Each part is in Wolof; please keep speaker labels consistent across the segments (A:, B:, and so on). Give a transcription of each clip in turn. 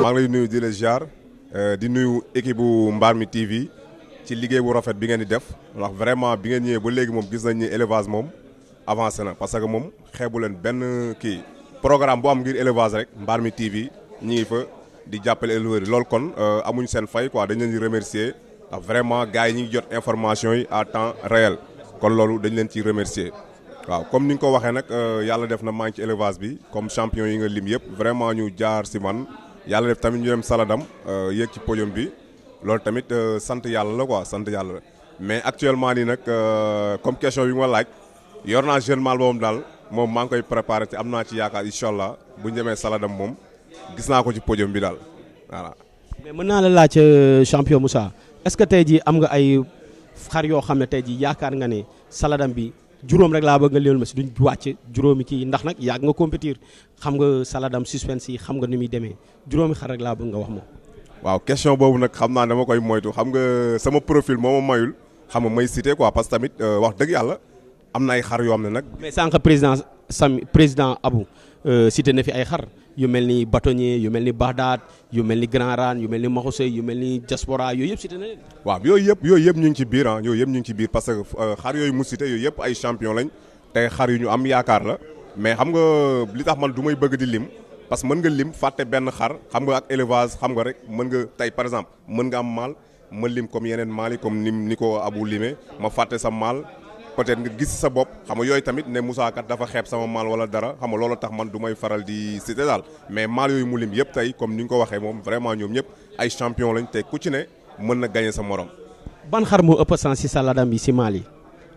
A: maa ngi lay nuyu di la ziar di nuyu équipe bu Mbarmi TV ci liggéey bu rafet bi ngeen di def ndax vraiment bi ngeen ñëwee ba léegi moom gis nañ ni élevage moom avancé na parce que moom xeebu leen benn kii programme bu am ngir élevage rek Mbarmi TV ñi ngi fa di jàppale éleveurs yi loolu kon amuñ seen fay quoi dañ leen di remercier ndax vraiment gars yi ñi ngi jot information yi à temps réel kon loolu dañ leen ciy remercier waaw comme ni nga ko waxee nag yàlla def na maa ngi ci élevage bi comme champion yi nga lim yëpp vraiment ñu jaar si man yàlla def tamit ñu dem Saladam yéeg ci podium bi loolu tamit sant yàlla la quoi sant yàlla la mais actuellement nii nag comme question bi ma laaj yor naa jeune mâle boobu daal moom maa ngi koy préparé te am naa ci yaakaar incha allah bu ñu demee Saladam moom gis naa ko ci podium bi daal voilà.
B: mais mën naa la laaj champion Moussa est-ce que tey jii am nga ay xar yoo xam ne tey jii yaakaar nga ne Saladam bi juróom rek laa bëgg nga léewal ma si duñ wàcc juróomi kii ndax nag yàgg nga compétir xam nga Saladam suspense yi xam nga ni muy demee juróomi xar rek laa bëgg nga wax moom.
A: waaw question boobu nag xam naa dama koy moytu xam nga sama profil moo ma mayul xam nga may cité quoi parce que tamit wax dëgg yàlla am na ay xar yoo xam ne nag.
B: mais sànq président Abou cité na fi ay xar yu mel ni bâtonnier yu mel ni Bagdad yu mel ni Grand Rane yu mel ni Maxusey yu mel ni Diaspora yooyu yëpp cité na leen.
A: waaw yooyu yëpp ñu ngi ci biir yooyu yëpp ñu ngi ci biir parce que xar yooyu mu cité yooyu yëpp ay champion lañ tey xar yu ñu am yaakaar la mais xam nga li tax man du may bëgg di lim parce que mën nga lim fàtte benn xar xam nga ak élevage xam nga rek mën nga tey par exemple mën nga am maal ma lim comme yeneen maal yi comme ni ko Abou limee ma fàtte sa maal peut-être nga gis sa bopp xam nga yooyu tamit ne Moussa kat dafa xeeb sama maal wala dara xam nga loolu tax man du may faral di cité daal mais maal yooyu mu lim yëpp tey comme ni nga ko waxee moom vraiment ñoom ñëpp ay champion lañ te ku ci ne mën na gagner sa morom.
B: ban xar moo ëpp sens si Saladam bi si maal yi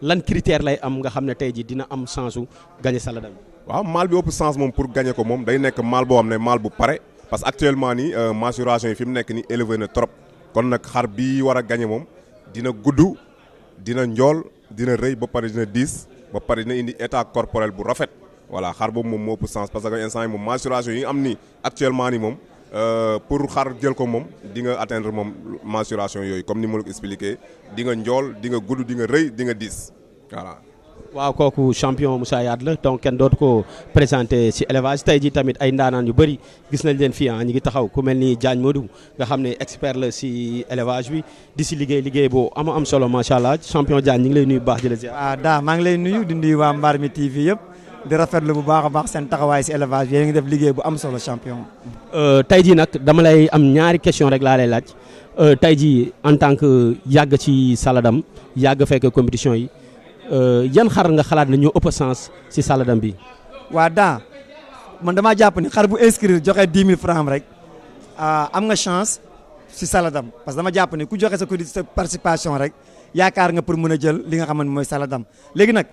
B: lan critère lay am nga xam ne tey jii dina am sensu gagner Saladam bi.
A: waaw maal bi ëpp sens moom pour gagner ko moom day nekk maal boo xam ne maal bu pare parce que actuellement nii maturation yi fi mu nekk nii élevé na trop kon nag xar bi war a gagner moom dina gudd dina njool dina rëy ba pare dina diis ba pare dina indi état corporel bu rafet voilà xar boobu moom moo ëpp sens parce que instant yi moom maturation yi am nii actuellement nii moom pour xar jël ko moom di nga atteindre moom maturation yooyu comme ni ma la ko expliqué di nga njool di nga gudd di nga rëy di nga diis voilà.
B: waaw kooku champion Moussa Yade la donc kenn dootu ko présenté ci élevage tey jii tamit ay ndaanaan yu bëri gis nañ leen fii ñu ngi taxaw ku mel ni Diagne Modou nga xam ne expert la ci élevage bi di ci liggéey boo am solo macha allah champion Diagne ñu ngi lay nuyu bu baax di la ziar.
C: waaw daa maa ngi lay nuyu di nuyu waa Mbarmi TV yëpp di rafetlu bu baax a baax seen taxawaay ci élevage bi yéen a ngi def liggéey bu am solo champion.
B: tey jii nag dama lay am ñaari question rek laa lay laaj tey jii en tant que yàgg ci Saladam yàgg fekk compétition yi. yan xar nga xalaat ne ñoo ëpp sens ci Saladam bi.
C: waa daa man damaa jàpp ni xar bu inscrire joxe 10 000 francs rek am nga chance ci Saladam parce que dama jàpp ni ku joxe sa participation rek yaakaar nga pour mën a jël li nga xamante mooy Saladam léegi nag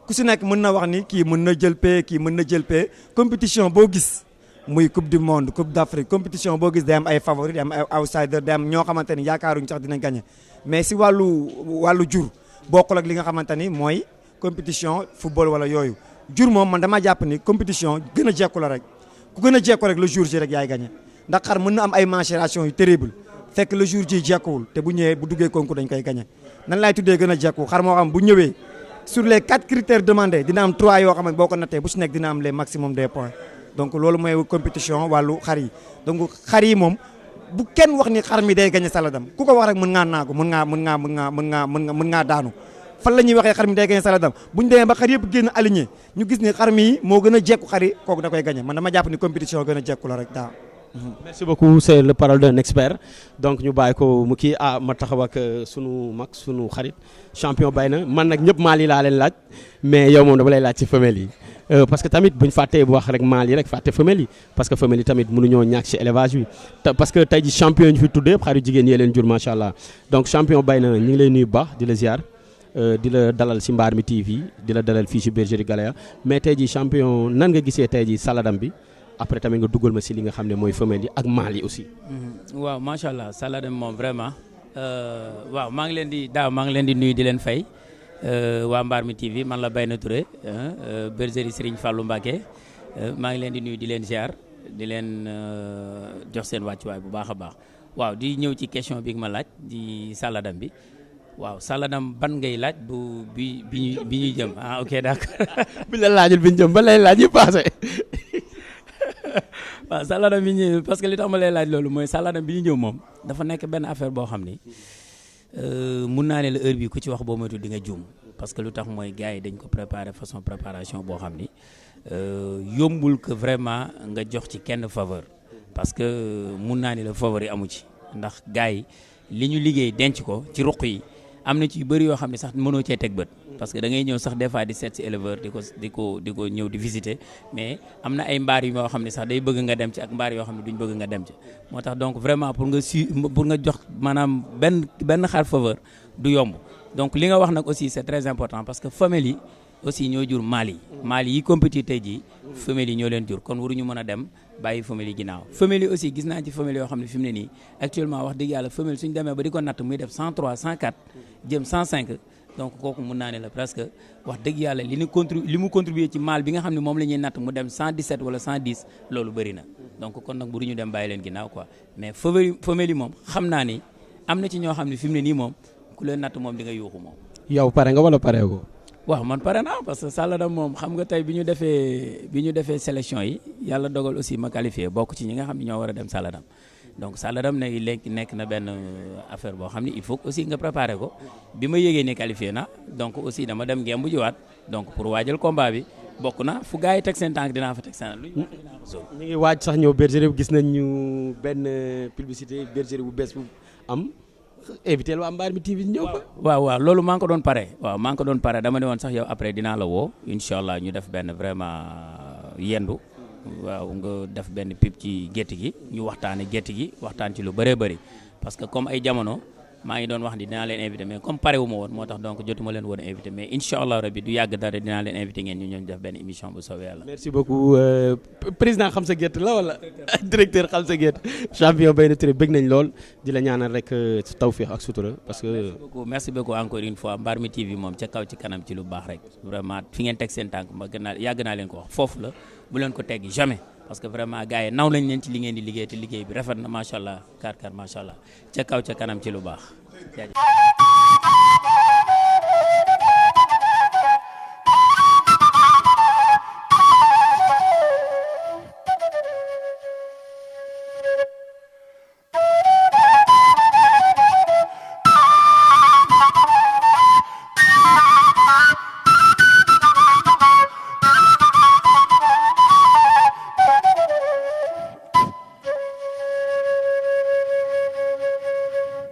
C: ku si nekk mën na wax ni kii mën na jël paie kii mën na jël paie compétition boo gis muy coupe du monde coupe d'Afrique compétition boo gis day am ay favori day am ay outsider day am ñoo xamante ni yaakaaruñu sax dinañ gagné mais si wàllu jur. bokkul ak li nga xamante ni mooy compétition football wala yooyu jur moom man dama jàpp ni compétition gën a jekku la rek ku gën a jekku rek le jour ji rek yaay gagné ndax xar mën na am ay maturation yu terrible fekk le jour ji jekkuwul te bu ñëwee bu duggee concours dañ koy gagné nan laay tuddee gën a jekku xar moo xam bu ñëwee sur les 4 critères demandés dina am 3 yoo xam ne boo ko nattee bu si nekk dina am les maximum des points donc loolu mooy compétition wàllu xar yi donc xar yi moom bu kenn wax ni xar mi day gagné Saladam ku ko wax rek mën ngaa naagu mën ngaa daanu fan la ñuy waxee xar mi day gagné Saladam bu ñu demee ba xar yëpp génn aligné ñu gis ni xar mi moo gën a jekku xar yi kooku da koy gagné man dama jàpp ni compétition gën a jekku la rek daa.
B: merci beaucoup c'est le parole d'un expert donc ñu bàyyi ko mu kii ma taxaw ak sunu mag sunu xarit champion bay na man nag ñëpp maal yi laa leen laaj mais yow moom dama lay laaj ci femelle yi. parce que tamit buñ fàttee bu wax rek maal yi rek fàtte femelle yi parce que femelle yi tamit mënuñoo ñàkk ci élevage bi parce que tey ji champion ñu fi tuddee yëpp xarit jigéen yee leen jur macha allah donc champion bay na ñu ngi lay nuyu bu baax di la ziar di la dalal ci Mbarmi TV di la dalal fii ci bergerie Galaya mais tey ji champion nan nga gisee tey ji Saladam bi après tamit nga dugal ma ci li nga xam ne mooy femelle yi ak maal yi aussi.
D: waaw macha allah Saladam moom vraiment waaw maa ngi leen di nuyu di leen fay. waa Mbarmi TV man la Bayna Touré bergerie Serigne Fallou Mbacké maa ngi leen di nuyu di leen ziar di leen jox seen wàccuwaay bu baax a baax waaw di ñëw ci question bi nga ma laaj di Saladam bi waaw Saladam ban ngay laaj bu bi ñuy jëm ok d'accord.
B: bi la laajul bi ñu jëm ba lay laaj yi passé
D: waaw Saladam bi ñu parce que li tax ma lay laaj loolu mooy Saladam bi ñu ñëw moom dafa nekk benn affaire boo xam ni mun naa ne la heure bi ku ci wax boo moytu di nga juum parce que lu tax mooy gars yi dañ ko préparer façon préparation boo xam ni yombul que vraiment nga jox ci kenn faveur parce que mun naa ne la faveur yi amu ci ndax gars yi li ñu liggéey denc ko ci ruq yi am na ci yu bëri yoo xam ne sax mënoo cee teg bët parce que da ngay ñëw sax des fois di seet si éleveur di ko ñëw di visiter mais am na ay mbaar yu yoo xam ne sax day bëgg nga dem ci ak mbaar yoo xam ne duñ bëgg nga dem ci moo tax donc vraiment pour nga jox maanaam benn xar faveur du yomb donc li nga wax nag aussi c'est très important parce que femelles yi aussi ñoo jur mâles yi compétit tey jii femelles yi ñoo leen jur kon waruñu mën a dem bàyyi femelles yi ginnaaw femelles yi aussi gis naa ci femelles yoo xam ne fi mu ne nii actuellement wax dëgg yàlla femelle suñu demee ba di ko natt muy def 103 104 jëm 105 donc kooku mun naa ne la presque wax dëgg yàlla li mu contribuer ci mâle bi nga xam ne moom la ñuy natt mu dem 117 wala 110 loolu bëri na donc kon nag waruñu dem bàyyi leen ginnaaw quoi mais femelles yi moom xam naa ni am na ci ñoo xam ne fi mu ne nii moom ku leen natt moom di nga yuuxu moom.
B: yow pare nga wala pare ko.
D: waaw man pare naa parce que Saladam moom xam nga tey bi ñu defee sélection yi yàlla dogal aussi ma qualifié bokk ci ñi nga xam ne ñoo war a dem Saladam donc Saladam nekk na benn affaire boo xam ne il faut aussi nga préparer ko bi ma yégee ne qualifié na donc aussi dama dem ngeen bu jiwaat donc pour waajal combat bi bokk na fu gars yi teg seen tànk dinaa fa teg seen lu ñu
B: ngi waaj sax ñëw bergerie gis nañ ñu benn publicité bergerie bu bees bu am. éviter waa Mbarmi TV ñëw fa.
D: waaw loolu maa ngi ko doon pare dama ne woon sax yow après dinaa la woo incha allah ñu def benn vraiment yendu waaw nga def benn pip ci gétt gi ñu waxtaane gétt gi waxtaan ci lu bëree bëri parce que comme ay jamono maa ngi doon wax ni dinaa leen invité mais comme pare wu ma woon moo tax donc jotuma leen woon invité mais incha allah rabbi du yàgg dara dinaa leen invité ngeen ñu ñëw def benn émission bu soobee yàlla.
B: merci beaucoup président xam sa gétt la wala directeur xam sa gétt champion Bayna Touré bëgg nañ lool di la ñaanal rek tawfiix ak sutura parce que.
D: merci beaucoup encore une fois Mbarmi TV moom ca kaw ci kanam ci lu baax rek vraiment fi ngeen teg seen tànk ma yàgg naa leen ko wax foofu la bu leen ko teggi jamais. parce que vraiment gars yi naw lañ leen ci li ngeen di liggéey te liggéey bi rafet na macha allah kar macha allah ca kaw ca kanam ci lu baax jaajëf.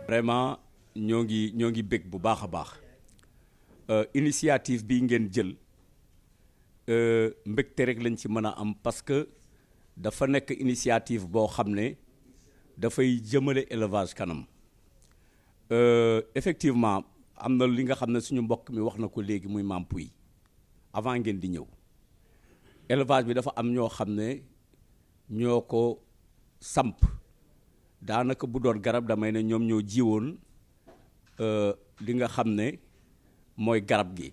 E: vraiment ñoo ngi bég bu baax a baax initiative bi ngeen jël mbégte rek lañ ci mën a am parce que dafa nekk initiative boo xam ne dafay jëmale élevage kanam effectivement am na li nga xam ne suñu mbokk mi wax na ko léegi muy Mame Pouye avant ngeen di ñëw élevage bi dafa am ñoo xam ne ñoo ko samp daanaka bu doon garab damay ne ñoom ñoo jiwoon li nga xam ne mooy garab gi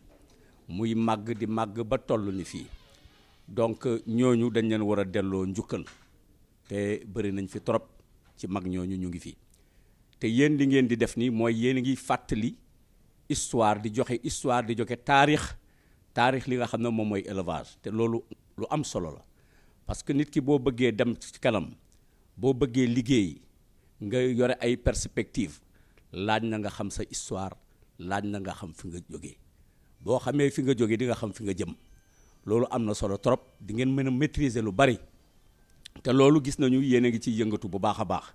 E: muy màgg di màgg ba toll ni fii donc ñooñu dañ leen war a delloo njukkal te bëri nañ fi trop ci mag ñooñu ñu ngi fi te yéen li ngeen di def nii mooy yéen a ngi fàttali histoire di joxe taarix li nga xam ne moom mooy élevage te loolu lu am solo la parce que nit ki boo bëggee dem ci kanam boo bëggee liggéey nga yore ay perspective laaj na nga xam sa histoire laaj na nga xam fi nga jógee boo xamee fi nga jógee di nga xam fi nga jëm loolu am na solo trop di ngeen mën a maîtriser lu bari te loolu gis nañu yéen a ngi ciy yëngatu bu baax a baax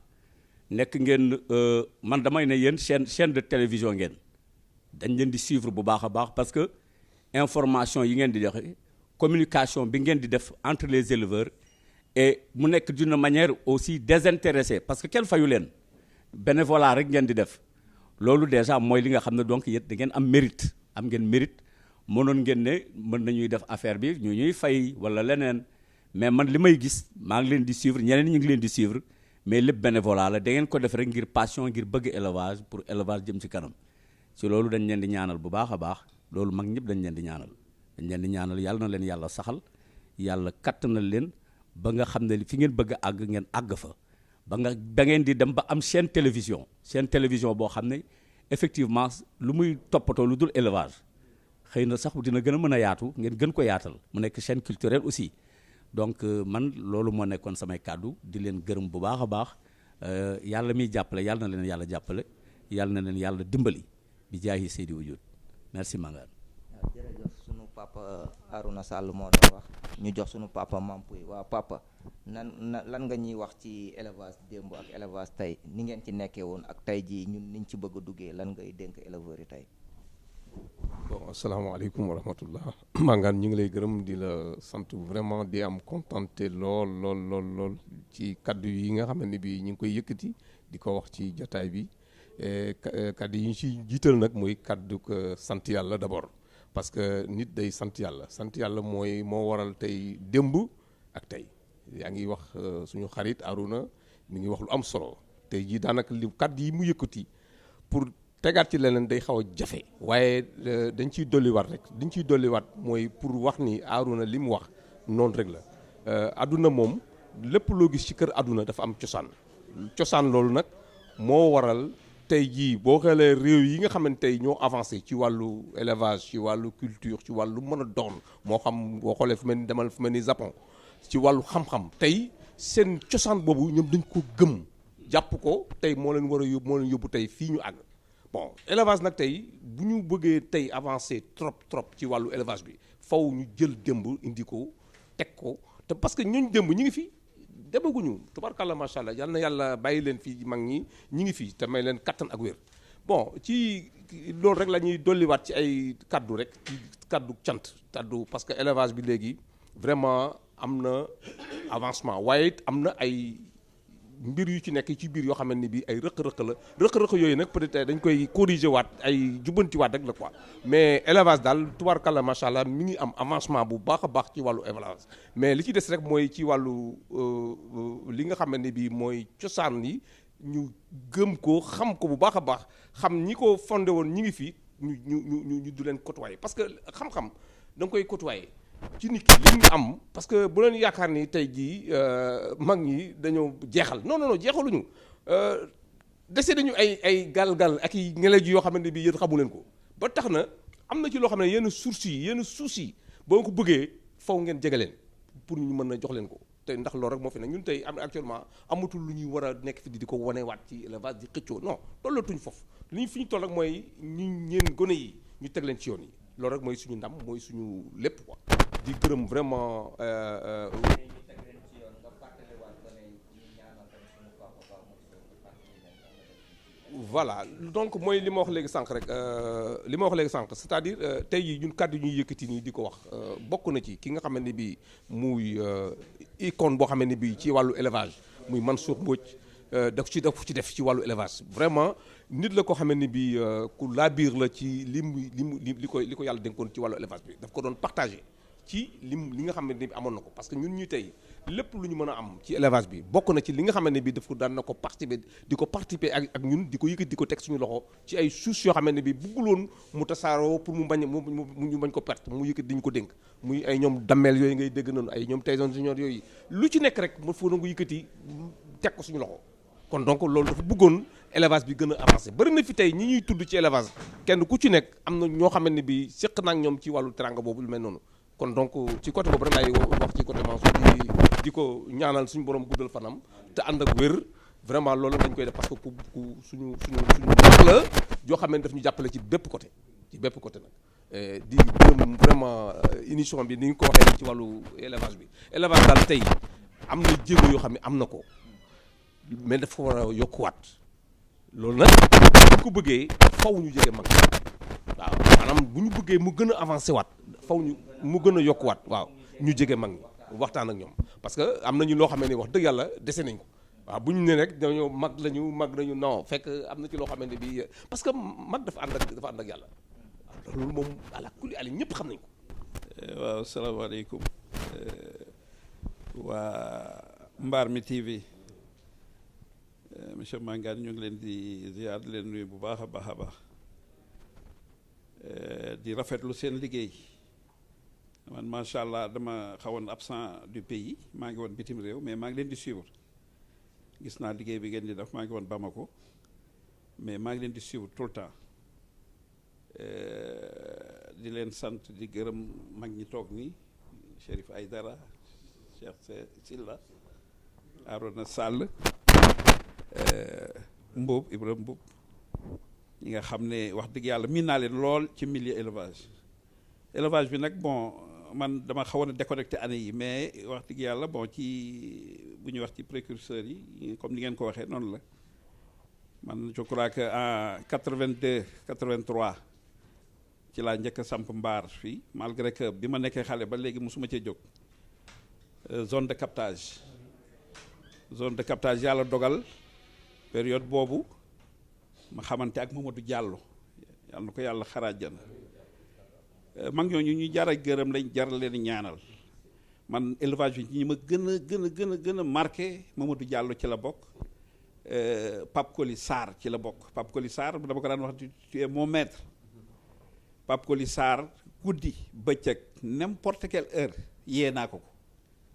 E: nekk ngeen man damay ne yéen chaîne de télévision ngeen dañ leen di suivre bu baax a baax parce que information yi ngeen di joxe communication bi ngeen di def entre les éleveurs et mu nekk d'une manière aussi désintéressée parce que kenn fayu leen bénévolat rek ngeen di def loolu déjà mooy li nga xam ne donc yéen da ngeen am mérite am ngeen mérite mënoon ngeen ne mën nañuy def affaire bi ñu ñuy fay wala leneen mais man li may gis maa ngi leen di suivre ñeneen ñu ngi leen di suivre mais lépp bénévolat la da ngeen ko def rek ngir passion ngir bëgg élevage pour élevage jëm ci kanam ci loolu dañ leen di ñaanal bu baax a baax loolu mag ñëpp dañ leen di ñaanal yàlla na leen yàlla saxal yàlla kattanal leen ba nga xam ne fi ngeen bëgg a àgg ngeen àgg fa ba ngeen di dem ba am chaîne télévision boo xam ne effectivement lu muy toppatoo lu dul élevage xëy na sax dina gën a mën a yaatu ngeen gën ko yaatal mu nekk chaîne culturelle aussi donc man loolu moo nekkoon samay kàddu di leen gërëm bu baax a baax yàlla miy jàppale yàlla na leen yàlla jàppale yàlla na leen yàlla dimbali bi jaahi Seydi Wujud merci Mangane.
F: waaw jërëjëf sunu papa Arouna Sall moo doon wax ñu jox sunu papa Mampuy waaw papa lan nga ñuy wax ci élevage démb ak élevage tey ni ngeen ci nekkee woon ak tey jii ñun niñ ci bëgg a duggee lan ngay dénk éleveurs yi tey.
G: bon asalaamaaleykum wa rahmatullah Mangane ñu ngi lay gërëm di la sant vraiment di am contenté lool ci kaddu yi nga xam ne bi ñu ngi koy yëkkati di ko wax ci jataay bi kaddu yi ñu ci jiital nag mooy kaddu ko sant yàlla d'abord parce que nit day sant yàlla mooy moo waral tey démb ak tey yaa ngi wax suñu xarit Arouna mi ngi wax lu am solo tey jii daanaka li kaddu yi mu yëkkati pour tegaat ci leneen day xaw a jafe waaye dañ ciy dolliwaat mooy pour wax ni Arouna li mu wax noonu rek la adduna moom lépp loo gis ci kër adduna dafa am cosaan loolu nag moo waral tey jii boo xoolee réew yi nga xamante tey ñoo avancé ci wàllu élevage ci wàllu culture ci wàllu mën a doon moo xam boo xoolee fu mel ni Japon ci wàllu xam-xam tey seen cosaan boobu ñoom dañ ko gëm jàpp ko tey moo leen yóbbu tey fii ñu àgg. bon élevage nag tey bu ñu bëggee tey avancer trop ci wàllu élevage bi faw ñu jël démb indi ko teg ko te parce que ñooñu démb ñi ngi fi demaguñu tubarkalla macha allah yal na yàlla bàyyi leen fii mag ñi ngi fi te may leen kattan ak wér. bon ci loolu rek la ñuy dolliwaat ci ay kaddu rek ci kaddu cant kaddu parce que élevage bi léegi vraiment am na avancement waaye it am na ay. mbir yu ci nekk ci biir yoo xamante ni bii ay rëq-rëq yooyu nag peut-être dañ koy corriger waat ay jubbanti waat rek la quoi mais élevage daal tubaarkalla macha allah mi ngi am avancement bu baax a baax ci wàllu élevage mais li ci des rek mooy ci wàllu li nga xamante ni bii mooy cosaan yi ñu gëm ko xam ko bu baax a baax xam ñi ko fondé woon ñi ngi fi ñu du leen côtoyer parce que xam-xam da nga koy côtoyer. ci nit ki li ñu am parce que bu leen yaakaar ni tey jii mag ñi dañoo jeexal non jeexaluñu dese nañu ay gal ak i ngeleej yoo xamante ne bii yéen xamu leen ko ba tax na am na ci loo xam ne yenn sources yi boo ko bëggee faw ngeen jege leen pour ñu mën a jox leen ko te ndax loolu rek moo fi ne ñun tey am actuellement amatul lu ñuy war a nekk fi di ko wanewaat ci élevage di xëccoo non tollatuñ foofu fi ñu toll rek mooy ñeen gone yi ñu teg leen ci yoon yi loolu rek mooy suñu ndam mooy suñu lépp quoi. di gërëm vraiment. voilà donc mooy li ma wax léegi sànq rek c'est-à-dire tey jii ñun kàddu ñuy yëkkati nii di ko wax bokk na ci ki nga xamante ne bii muy icône boo xamante ne bii ci wàllu élevage muy Mansour Mbodj daf ci def ci wàllu élevage vraiment nit la ko xamante ne bii ku laabiir la ci li ko yàlla dénkoon ci wàllu élevage bi daf ko doon partagé. ci li nga xamante ne bi amoon na ko parce que ñun ñu tey lépp lu ñu mën a am ci élevage bi bokk na ci li nga xamante ne bi daf ko daan na ko participer ak ñun di ko yëkkati di ko teg suñu loxo ci ay suus yoo xamante ne bi bugguloon mu tasaaroo pour mu bañ ko perte mu yëkkati diñu ko dénk muy ay ñoom dammeel yooyu ngay dégg noonu ay ñoom Tyson Junior yooyu lu ci nekk rek mu foo na ko yëkkati teg ko suñu loxo kon donc loolu dafa bëggoon élevage bi gën a avancé bëri na fi tey ñi ñuy tudd ci élevage kenn ku ci nekk am na ñoo xamante ne bi séq na ak ñoom ci wàllu teranga boobu lu mel noonu kon donc ci côté boobu rek laay wax ci côté Mansour di ko ñaanal suñu borom guddal fanam te ànd ak wér vraiment loolu dañ koy def parce que ku suñu mag la joo xam ne daf ñu jàppale ci bépp côté nag di gërëm vraiment émission bi ni nga ko waxee ci wàllu élevage daal tey am na jéego yoo xam ne am na ko mais dafa war a yokkuwaat loolu nag bu ko bëggee faw ñu jege mag waaw maanaam bu ñu bëggee mu gën a avancé waat faw ñu mu gën a yokkuwaat waaw ñu jege mag ñi waxtaan ak ñoom parce que am nañu loo xamee ne wax dëgg yàlla dese nañ ko waaw bu ñu ne rek dañoo mag nañu non fekk am na ci loo xamante ne bi parce que mag dafa ànd ak yàlla waaw loolu moom ala kulli ali ñëpp xam nañ ko.
H: waaw salaamaaleykum waa Mbarmi TV monsieur Mangane ñu ngi leen di ziar di leen nuyu bu baax a baax di rafetlu seen liggéey man macha allah dama xawoon absent du pays maa ngi woon bitim réew mais maa ngi leen di suivre gis naa liggéey bi ngeen di def maa ngi woon Bamako mais maa ngi leen di suivre tout le temps di leen sant di gërëm mag ñi toog nii Chérif Aïdara Cheikh Silla Arona Sall Mbuub Ibrahima Mbuub ñi nga xam ne wax dëgg yàlla miin naa leen lool ci milieu élevage bi nag bon man dama xawoon a déconnecté année yi mais wax dëgg yàlla bon ci bu ñuy wax ci précurseurs yi comme ni ngeen ko waxee noonu la man je crois que en 82 83 ci laa njëkk a samp mbaar fii malgré que bi ma nekkee xale ba léegi mosuma cee jóg zone de captage yàlla dogal période boobu ma xamante ak Mamadou Diallo yàlla na ko yàlla xaraajana mag ñooñu ñu jar a gërëm lañ jar leen ñaanal man élevage bi ñi ma gën a marqué Mamadou Diallo ci la bokk Pape Koli Sarr ci la bokk Pape Koli Sarr dama ko daan wax tu es mon maître Pape Koli Sarr guddi bëccëg n'importe quelle heure yee naa ko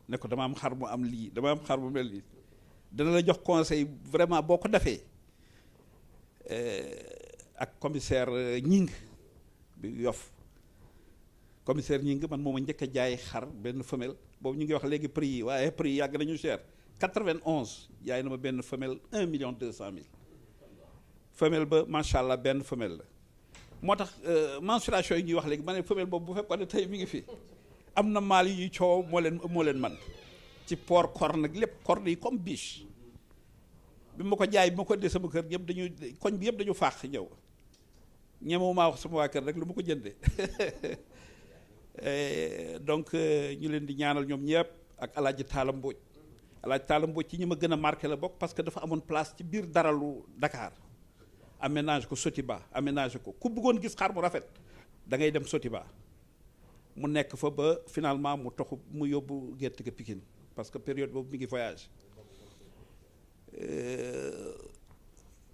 H: ne ko dama am xar mu am lii dama am xar mu mel lii dana la jox conseil vraiment boo ko defee ak commissaire Ñing bi Yoff commissaire Ñing man mooma njëkk a jaay xar benn femelle boobu ñu ngi wax léegi prix yi waaye prix yi yàgg nañu cher 91 jaay na ma benn femelle 1,2 million femelle ba macha allah benn femelle la moo tax mensuration yi ñuy wax léegi ma ne femelle boobu bu fekkoon ne tey mi ngi fi am na maal yi coow moo leen man ci port corne nag lépp corne yi comme biche bi ma ko jaay bi ma ko dee sama kër yëpp koñ bi yëpp dañu faax ñëw ñemewu maa wax sama waa kër rek lu ma ko jëndee donc ñu leen di ñaanal ñoom ñëpp ak Alaaji Taala Mbóoj Alaaji Taala Mbóoj ci ñi ma gën a marqué la bokk parce que dafa amoon place ci biir daralu Dakar aménage ko Sotiba aménage ko ku bëggoon gis xar mu rafet da ngay dem Sotiba mu nekk fa ba finalement mu toxu mu yóbbu gerte ga Pikine parce que période boobu mi ngi voyage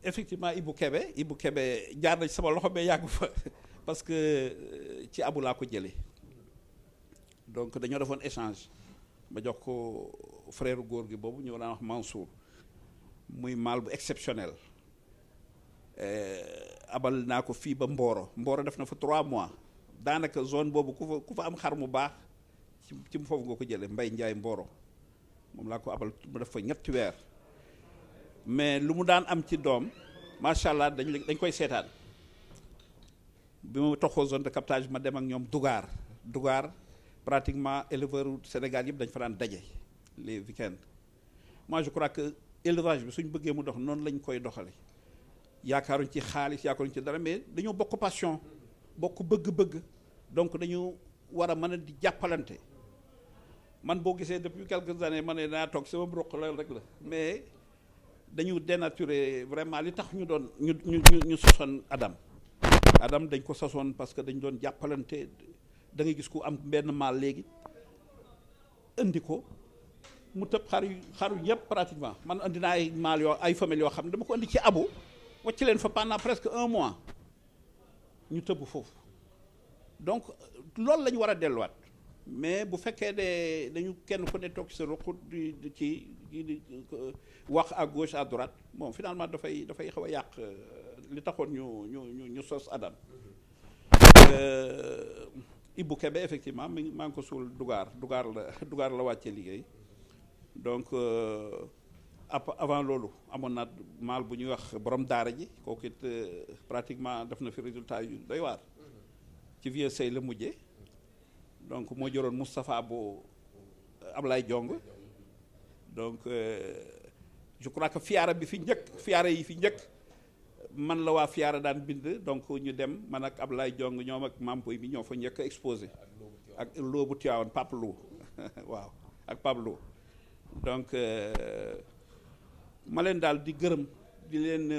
H: effectivement Ibou Kébé jaar na ci sama loxo mais yàggu fa parce que ci abu laa ko jëlee donc dañoo defoon échange ma jox ko frère góor gi boobu ñu daan wax Mansour muy maal bu exceptionnel abal naa ko fii ba Mboro def na fa 3 mois daanaka zone boobu ku fa am xar mu baax ci foofu nga ko jëlee Mbay Njaay Mboro moom laa ko abal mu def fa 3 weer mais lu mu daan am ci doom macha allah dañ koy seetaan bi ma toxoo zone de captage ma dem ak ñoom Dougar pratiquement éleveur Sénégal yëpp dañ fa daan daje les week-ends moi je crois que élevage bi suñ bëggee mu dox noonu lañ koy doxale yaakaaruñ ci xaalis yaakaaruñ ci dara mais dañoo bokk passion bokk bëgg-bëgg donc dañu war a mën a di jàppalante man boo gisee depuis quelques années ma ne naa toog sama roq la rek la mais dañu dénaturer vraiment li tax ñu doon ñu sosoon Adam dañ ko sosoon parce que dañ doon jàppalante da ngay gis ku am benn maal léegi indi ko mu tëb xaru yëpp pratiquement man indi naa ay maal ay femelles yoo xam ne dama ko indi ci abu wacc leen fa pendant presque 1 mois ñu tëbb foofu donc loolu la ñu war a delluwaat mais bu fekkee ne dañu kenn ku ne toog ci sa ruq di wax à gauche à droite bon finalement dafay xaw a yàq li taxoon ñu sos Adam Ibou Kébé effectivement maa ngi ko suul Dougar la wàccee liggéey donc avant loolu amoon na maal bu ñuy wax borom daara ji kooku it pratiquement def na fi résultat yu doy waar ci vieux sëy la mujjee donc moo joroon Moustapha bu Ablaye Jong donc je crois que fiara yi fi njëkk man la waa fiara daan bind donc ñu dem man ak Ablaye Jong ñoom ak Mampoy bi ñoo fa njëkk exposé ak loobu Tiwaawan Pape Lo waaw ak Pape Lo donc ma leen daal di gërëm di leen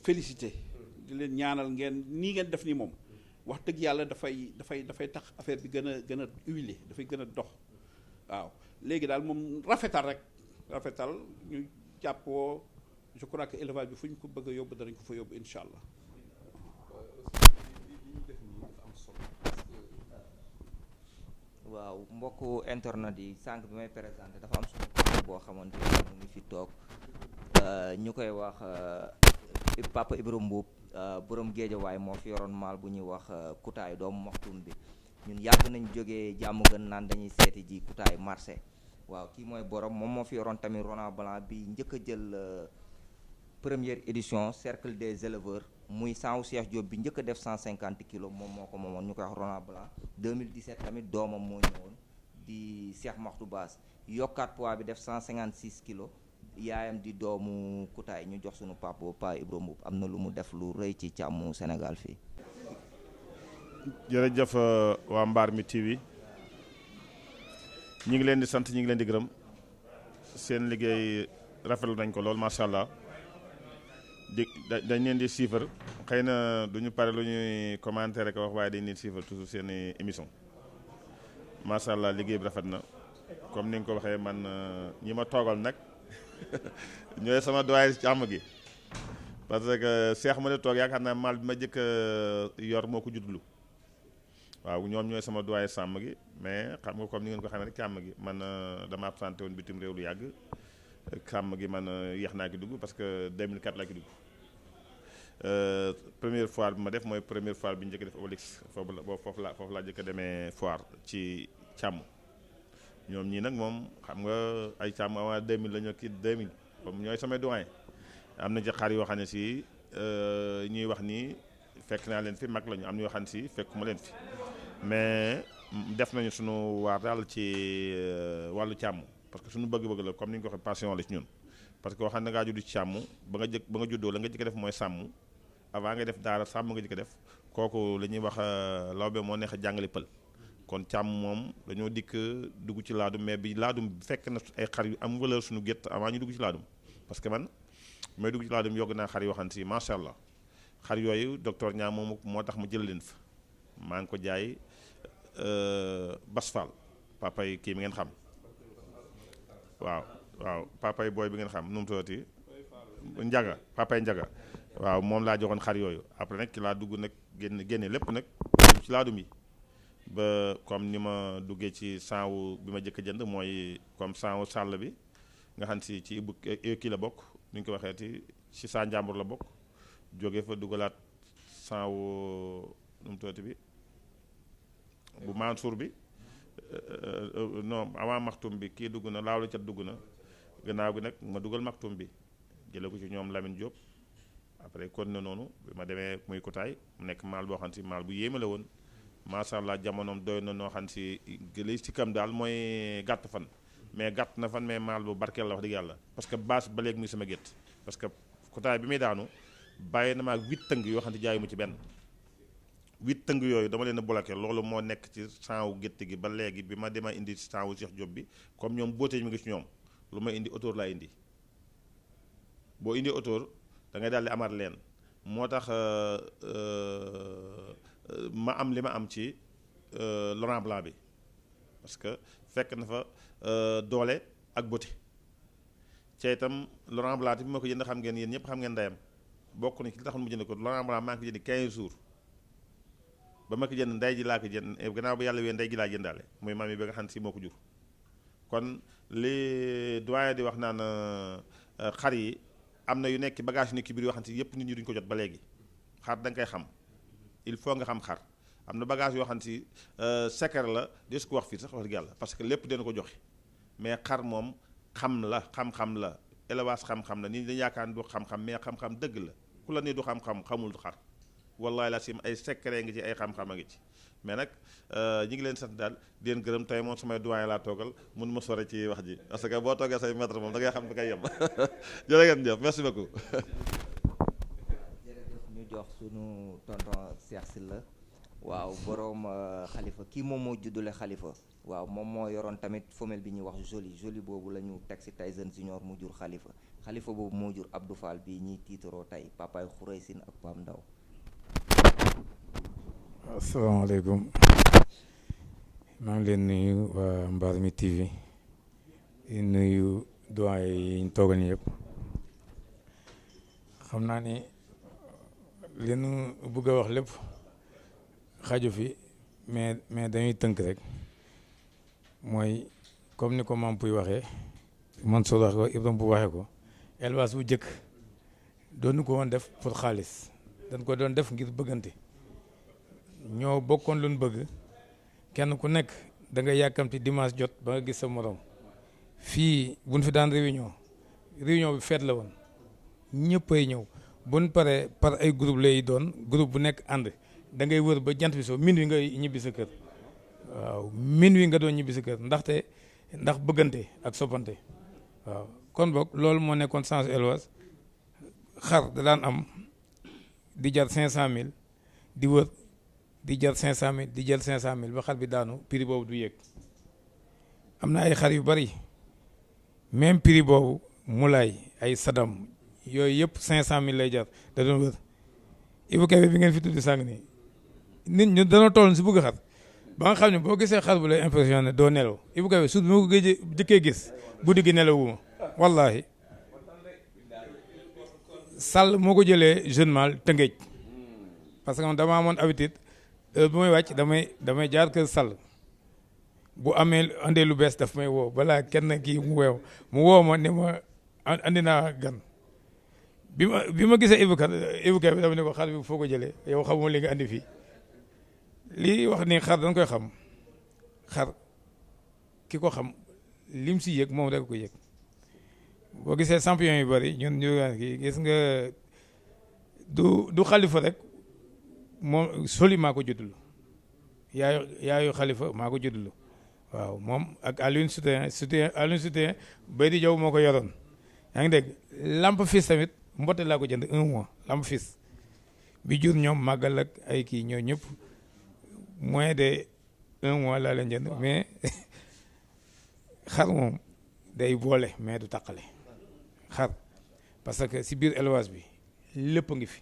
H: félicité di leen ñaanal ngeen def ni moom wax dëgg yàlla dafay tax affaire bi gën a huilé dafay gën a dox waaw léegi daal moom rafetal ñu jàppoo je crois que élevage bi fu ñu ko bëgg a yóbbu danañ ko fa yóbbu incha allah.
F: waaw mbokku internet yi sànq bi may présenté dafa am suñu boo xamante ni mu ngi fi toog ñu koy wax Papa Ibra Mbuub borom Géejawaay moo fi yoroon maal bu ñuy wax Kutaay doomu Maxtuum bi ñun yàgg nañ jógee jàmm gën naan dañuy seeti ji Kutaay marché waaw kii mooy borom moom moo fi yoroon tamit Rona Blanc bi njëkk a jël première édition cercle des éleveurs muy sanwu Cheikh Diop bi njëkk a def 150 kilos moom moo ko moomoon ñu koy wax Rona Blanc 2017 tamit doomam moo ñëwoon di Cheikh Makhtou Bass yokkaat poids bi def 156 kilos yaayam di doomu Kutaay ñu jox suñu papa Pa Ibro Mboup am na lu mu def lu rëy ci càmmu Sénégal fii.
I: jërëjëf waa Mbar mi TV ñi ngi leen di sant ñi ngi leen di gërëm seen liggéey rafetlu nañ ko lool macha allah dañ leen di suivre xëy na du ñu pare lu ñuy commenter rek wax waaye dañ leen di suivre toujours seen émission macha allah liggéey bi rafet na comme ni nga ko waxee man ñi ma toogal nag ñooy sama doyen ci àmm gi parce que Cheikh ma ne toog yaakaar naa maal bi ma jëkk yor moo ko juddlu waaw ñoom ñooy sama doyen sàmm gi mais xam nga comme ni ngeen ko xamee rek càmm gi man dama absenté woon bitim réew lu yàgg càmm gi man yéex naa ki dugg parce que 2004 laa ki dugg première foire bi ma def mooy première foire bi ñu njëkk def Obélix foofu laa jëkk a demee foire ci càmm ñoom ñii nag moom xam nga ay càmm avant 2000 la ñu kii 2000 comme ñooy samay doyen am na ci xar yoo xam ne si ñuy wax nii fekk naa leen fi mag lañu am na yoo xam ne si fekkuma leen fi mais def nañu suñu waar daal ci wàllu càmm parce que suñu bëgg-bëgg la comme ni ñu ko waxee passion la ci ñun parce que waxam na ngaa judd ci càmm ba nga juddoo la nga jëkk def mooy sàmm avant nga def daara sàmm nga jëkk def kooku la ñuy wax lawbe moo neex a jàngale pël kon càmm moom dañoo dikk dugg ci laadum mais bi laadum fekk na ay xar yu am valeur suñu gétt avant ñu dugg ci laadum parce que man may dugg ci laadum yogg naa xar yoo xam ne si macha allah xar yooyu docteur Niang moom moo tax mu jël leen fa maa ngi ko jaay Basfal papay kii mi ngeen xam waaw papay booy bi ngeen xam nu mu tuddati Njaga papay Njaga waaw moom laa joxoon xar yooyu après nag ki laa dugg nag génne lépp nag ci laadum yi ba comme ni ma duggee ci sanwu bi ma jëkk jënd mooy comme sanwu sàll bi nga xam si ci bu kii la bokk ni ñu ko waxeeti ci saa njàmbur la bokk jóge fa dugalaat sanwu nu mu tuddati bi bu Mansour bi non avant maxtum bi kii dugg na laaw la cat dugg na gannaaw gi nag ma dugal maxtum bi jële ko ci ñoom Lamine Diop après kon na noonu bi ma demee muy Kutaay mu nekk maal boo xam si maal bu yéeme la woon macha allah jamonoom doy na noo xam si li ci kam daal mooy gàtt fan mais gàtt na fan mais maal bu barkeel la wax dëgg yàlla parce que base ba léegi muy sama gétt parce que Kutaay bi muy daanu bàyyi na ma ak 8 tëng yoo xam ne jaayu mu ci benn 8 tëng yooyu dama leen a bloqué loolu moo nekk ci sanwu gétt gi ba léegi bi ma dema indi sanwu Cheikh Diop bi comme ñoom booteej mi ngi ci ñoom lu ma indi autour laa indi boo indi autour da ngay daal di amaat leen moo tax ma am li ma am ci Laurent Blanc bi parce que fekk na fa doole ak beauté ca itam Laurent Blanc bi ma ko jënd xam ngeen yéen ñëpp xam ngeen ndeyam bokk na ci li taxoon mu jënd ko Laurent Blanc maa ngi ko jënd 15 jours ba ma ko jënd ndey ji laa ko jënd gannaaw ba yàlla wee ndey ji laa jëndaale muy maam yi ba nga xam ne si moo ko jur kon li doyen di wax naan xar yi am na yu nekk bagage yu nekk ci biir yoo xam ne si yëpp nit ñi duñ ko jot ba léegi xar da nga koy xam il faut nga xam xar am na bagage yoo xam ne si secret la des ko wax fii sax wax dëgg yàlla parce que lépp dina ko joxe mais xar moom xam la xam-xam la élevage xam-xam la nit ñi dañu yaakaar ne du xam-xam mais xam-xam dëgg la ku la ne du xam-xam xamul xar wallahi la sim ay secret ngi ci ay xam-xam a ngi ci mais nag ñi ngi leen sant daal di leen gërëm tey moom samay doyen laa toogal mun ma sore ci wax ji parce que boo toogee say maître moom da ngay xam da ngay yem jërë ngeen jëf merci beaucoup.
F: jërëjëf ñu jox sunu tonton Cheikh Sylla waaw boroom xalifa kii moom moo juddule xalifa waaw moom moo yoroon tamit femelle bi ñuy wax joli boobu la ñu teg si Tyson Junior mu jur xalifa boobu moo jur Abdou Fall bii ñuy tiitaroo tey papaay Xurey Sin ak Pam Ndaw.
J: asalaamaaleykum maa ngi leen nuyu waa Mbar mi TV di nuyu doyen yi ñu toogal ñi yëpp xam naa ni li nu bëgg a wax lépp xaju fi mais dañuy tënk rek mooy comme ni ko Mame Pouye waxee Mansour wax ko Ibrahima bu waxee ko élevage bu jëkk doonu ko woon def pour xaalis dañ ko doon def ngir bëggante ñoo bokkoon luñ bëgg kenn ku nekk da nga yàkkamti dimanche jot ba nga gis sa morom fii buñ fi daan réunion bi fête la woon ñëppay ñëw buñ paree par ay groupe lay doon groupe bu nekk ànd da ngay wër ba jant bi soo minuit nga ñibbi sa kër waaw minuit nga doon ñibbi sa kër ndax bëggante ak soppante waaw kon boog loolu moo nekkoon sens élevage xar da daan am di jar 500000 di wër di jar 500000 di jël 500000 ba xar bi daanu prix boobu du yéeg am na ay xar yu bari même prix boobu mulaay ay sadam yooyu yëpp 500000 lay jar da doon wër Ibou Kébé bi ngeen fi tudd sàng nii nit ñu danoo toll si bëgg xar ba nga xam ne boo gisee xar bu lay impressionné doo nelaw Ibou Kébé suut bi ma ko jëkkee gis guddi gi nelawuma wallahi Sall moo ko jëlee jeune mal Tëngéej parce que man dama amoon habitude bu may wàcc damay jaar kër Sall bu amee andee lu bees daf may woo balaa kenn kii mu woo ma ne ma andi naa gan bi ma gisee Ibou Kébé dama ne ko xar bi foo ko jëlee yow xamoo li nga andi fii lii wax ni xar dañ koy xam xar ki ko xam lim si yëg moom rek ko yëg boo gisee champion yu bari ñun ñu kii gis nga du xalifa rek moom soli maa ko juddulu yaayu xalifa maa ko juddulu waaw moom ak Alioune Soutin bay di jaw moo ko yoroon yaa ngi dégg lamp fils tamit mbotte laa ko jënd 1 mois lamp fils bi jur ñoom màggal ak ay kii ñoo ñëpp moins de 1 mois laa leen jënd mais xar moom day boole mais du taqale xar parce que si biir élevage bi lépp ngi fi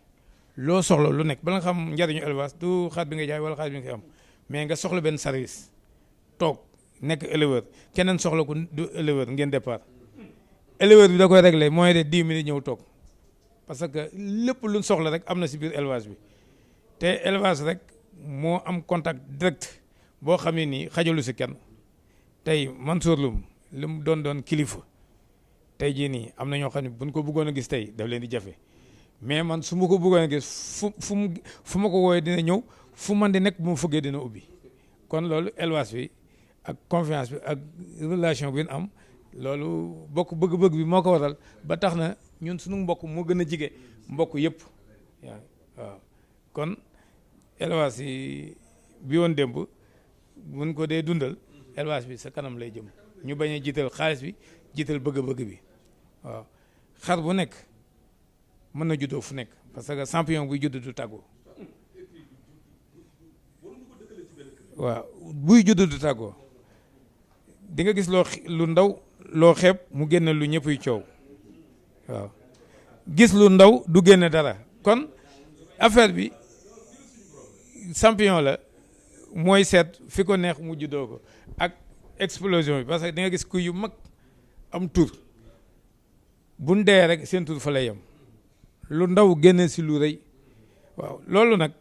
J: loo soxla lu nekk bala nga xam njariñu élevage du xar bi nga jaay wala xar bi nga am mais nga soxla benn service toog nekk éleveur keneen soxla ko du éleveur ngeen départ éleveur bi da koy réglé moins de 10 minutes ñëw toog parce que lépp luñ soxla rek am na si biir élevage bi te élevage rek moo am contact direct boo xam ne nii xajalu si kenn tey Mansour Loum li mu doon kilifa tey jii nii am na ñoo xam ne buñ ko bëggoon a gis tey daf leen di jafe mais man su ma ko bëggoon a gis fu ma ko wooyee dina ñëw fu man di nekk bu ma fëggee dina ubbi kon loolu élevage bi ak confiance bi ak relation bi ñu am loolu bokk bëgg-bëgg bi moo ko waral ba tax na ñun suñu mbokk moo gën a jige mbokk yëpp waaw kon élevage yi bi woon démb mun ko dee dundal élevage bi sa kanam lay jëm ñu bañ a jiital xaalis bi jiital bëgg-bëgg bi waaw xar bu nekk mën na juddoo fu nekk parce que champion buy judd du tàggoo waaw buy judd du tàggoo di nga gis lu ndaw loo xeeb mu génne lu ñëpp yu coow waaw gis lu ndaw du génne dara kon affaire bi champion la mooy seet fi ko neex mu juddoo ko ak explosion bi parce que di nga gis kuy yu mag am tur buñ dee rek seen tur fa lay yem lu ndaw génne si lu rëy waaw loolu nag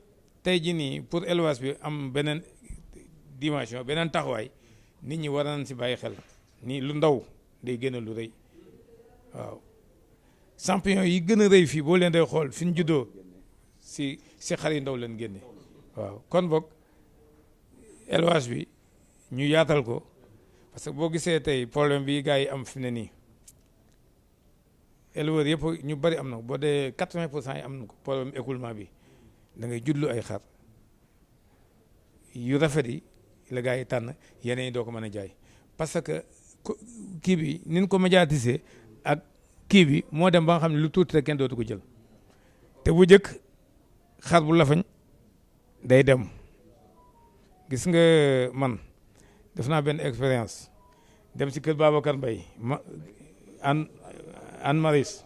J: tey jii nii pour élevage bi am beneen dimension beneen taxawaay nit ñi war nañ si bàyyi xel nii lu ndaw day génne lu rëy waaw champion yi gën a rëy fii boo leen day xool fi ñu juddoo si xar yu ndaw leen génne waaw kon boog élevage bi ñu yaatal ko parce que boo gisee tey problème bi gars yi am fi ne nii éleveurs yëpp ñu bari am na boo dee 80% yi am na ko problème écoulement bi da ngay judlu ay xar yu rafet yi la gars yi tànn yeneen yi doo ko mën a jaay parce que kii bi ni ñu ko médiatiser ak kii bi moo dem ba nga xam ne lu tuuti rek kenn dootu ko jël te bu njëkk xar bu lafañ day dem gis nga man def naa benn expérience dem si kër Babacar Mbaye an maris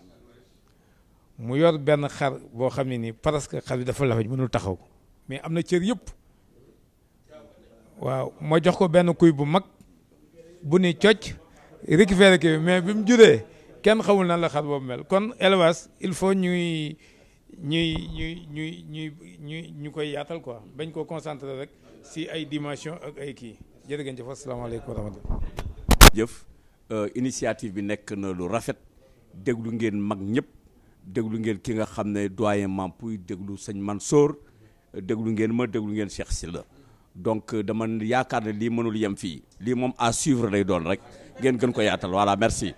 J: mu yor benn xar boo xam ne nii presque xar bi dafa lafañ mënul taxaw mais am na cër yëpp waaw ma jox ko benn kuy bu mag bu ni cocc récupéré kii mais bi mu juree kenn xamul nan la xar boobu mel kon élevage il faut ñu koy yaatal quoi bañ koo concentré rek si ay dimension ak ay kii jërëjëf asalaamaaleykum wa rahmatulah.
E: jëf initiative bi nekk na lu rafet déglu ngeen mag ñëpp déglu ngeen ki nga xam ne doyen Mampuy déglu sëñ Mansour déglu ngeen ma déglu ngeen Cheikh Sylla donc dama yaakaar ne lii mënul yem fii lii moom à suivre lay doon rek ngeen gën ko yaatal voilà merci.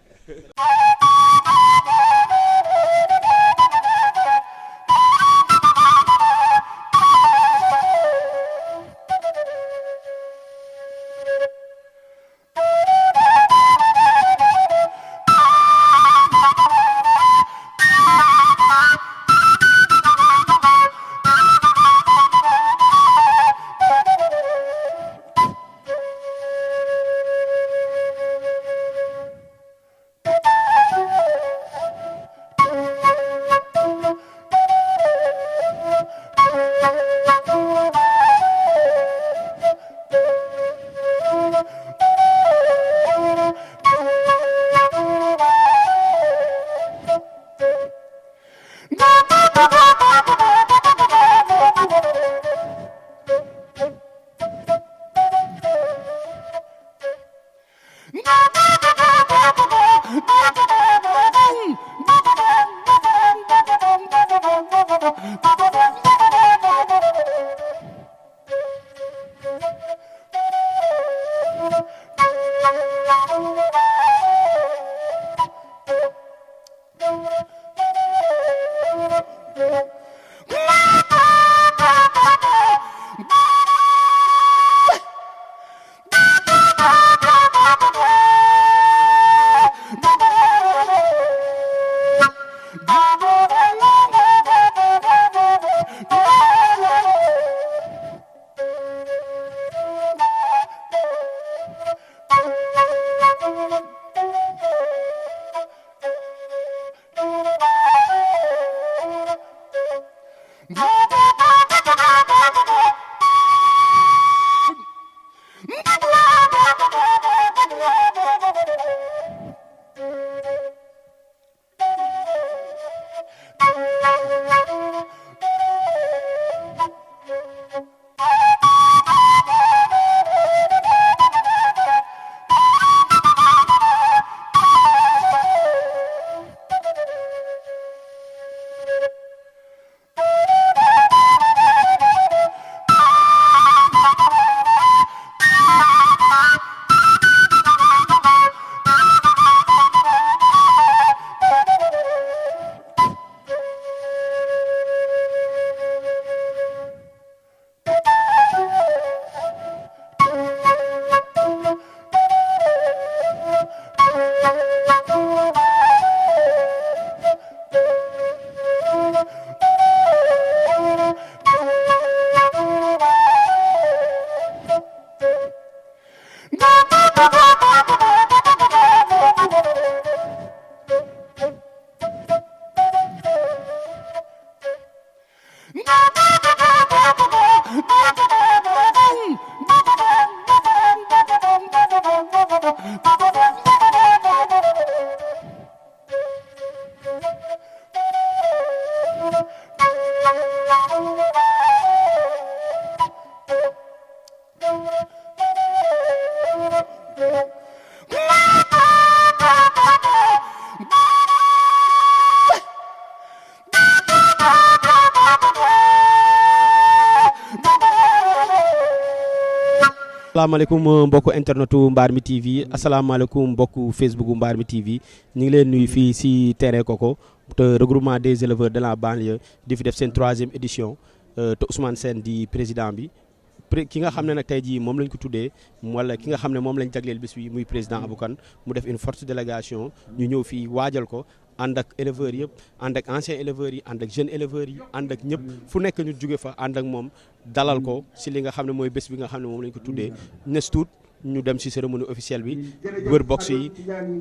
B: asalaamaaleykum mbokku internetu Mbarmi TV asalaamaaleykum mbokku Facebook Mbarmi TV ñu ngi leen nuyu fii si terrain Coco te regroupement des éleveurs de la banlieue di fi def seen 3e édition te Ousmane Sène di président bi ki nga xam ne nag tey jii moom lañ ko tuddee wala ki nga xam ne moom lañ jagleel bis bi muy président Abou Kane mu def une forte délégation ñu ñëw fii waajal ko ànd ak éleveurs yëpp ànd ak anciens éleveurs yi ànd ak jeunes éleveurs yi ànd ak ñëpp fu nekk ñu jóge fa ànd ak moom dalal ko si li nga xam ne mooy bés bi nga xam ne moom lañ ko tuddee nes tuut ñu dem si cérémonie officielle bi wër box yi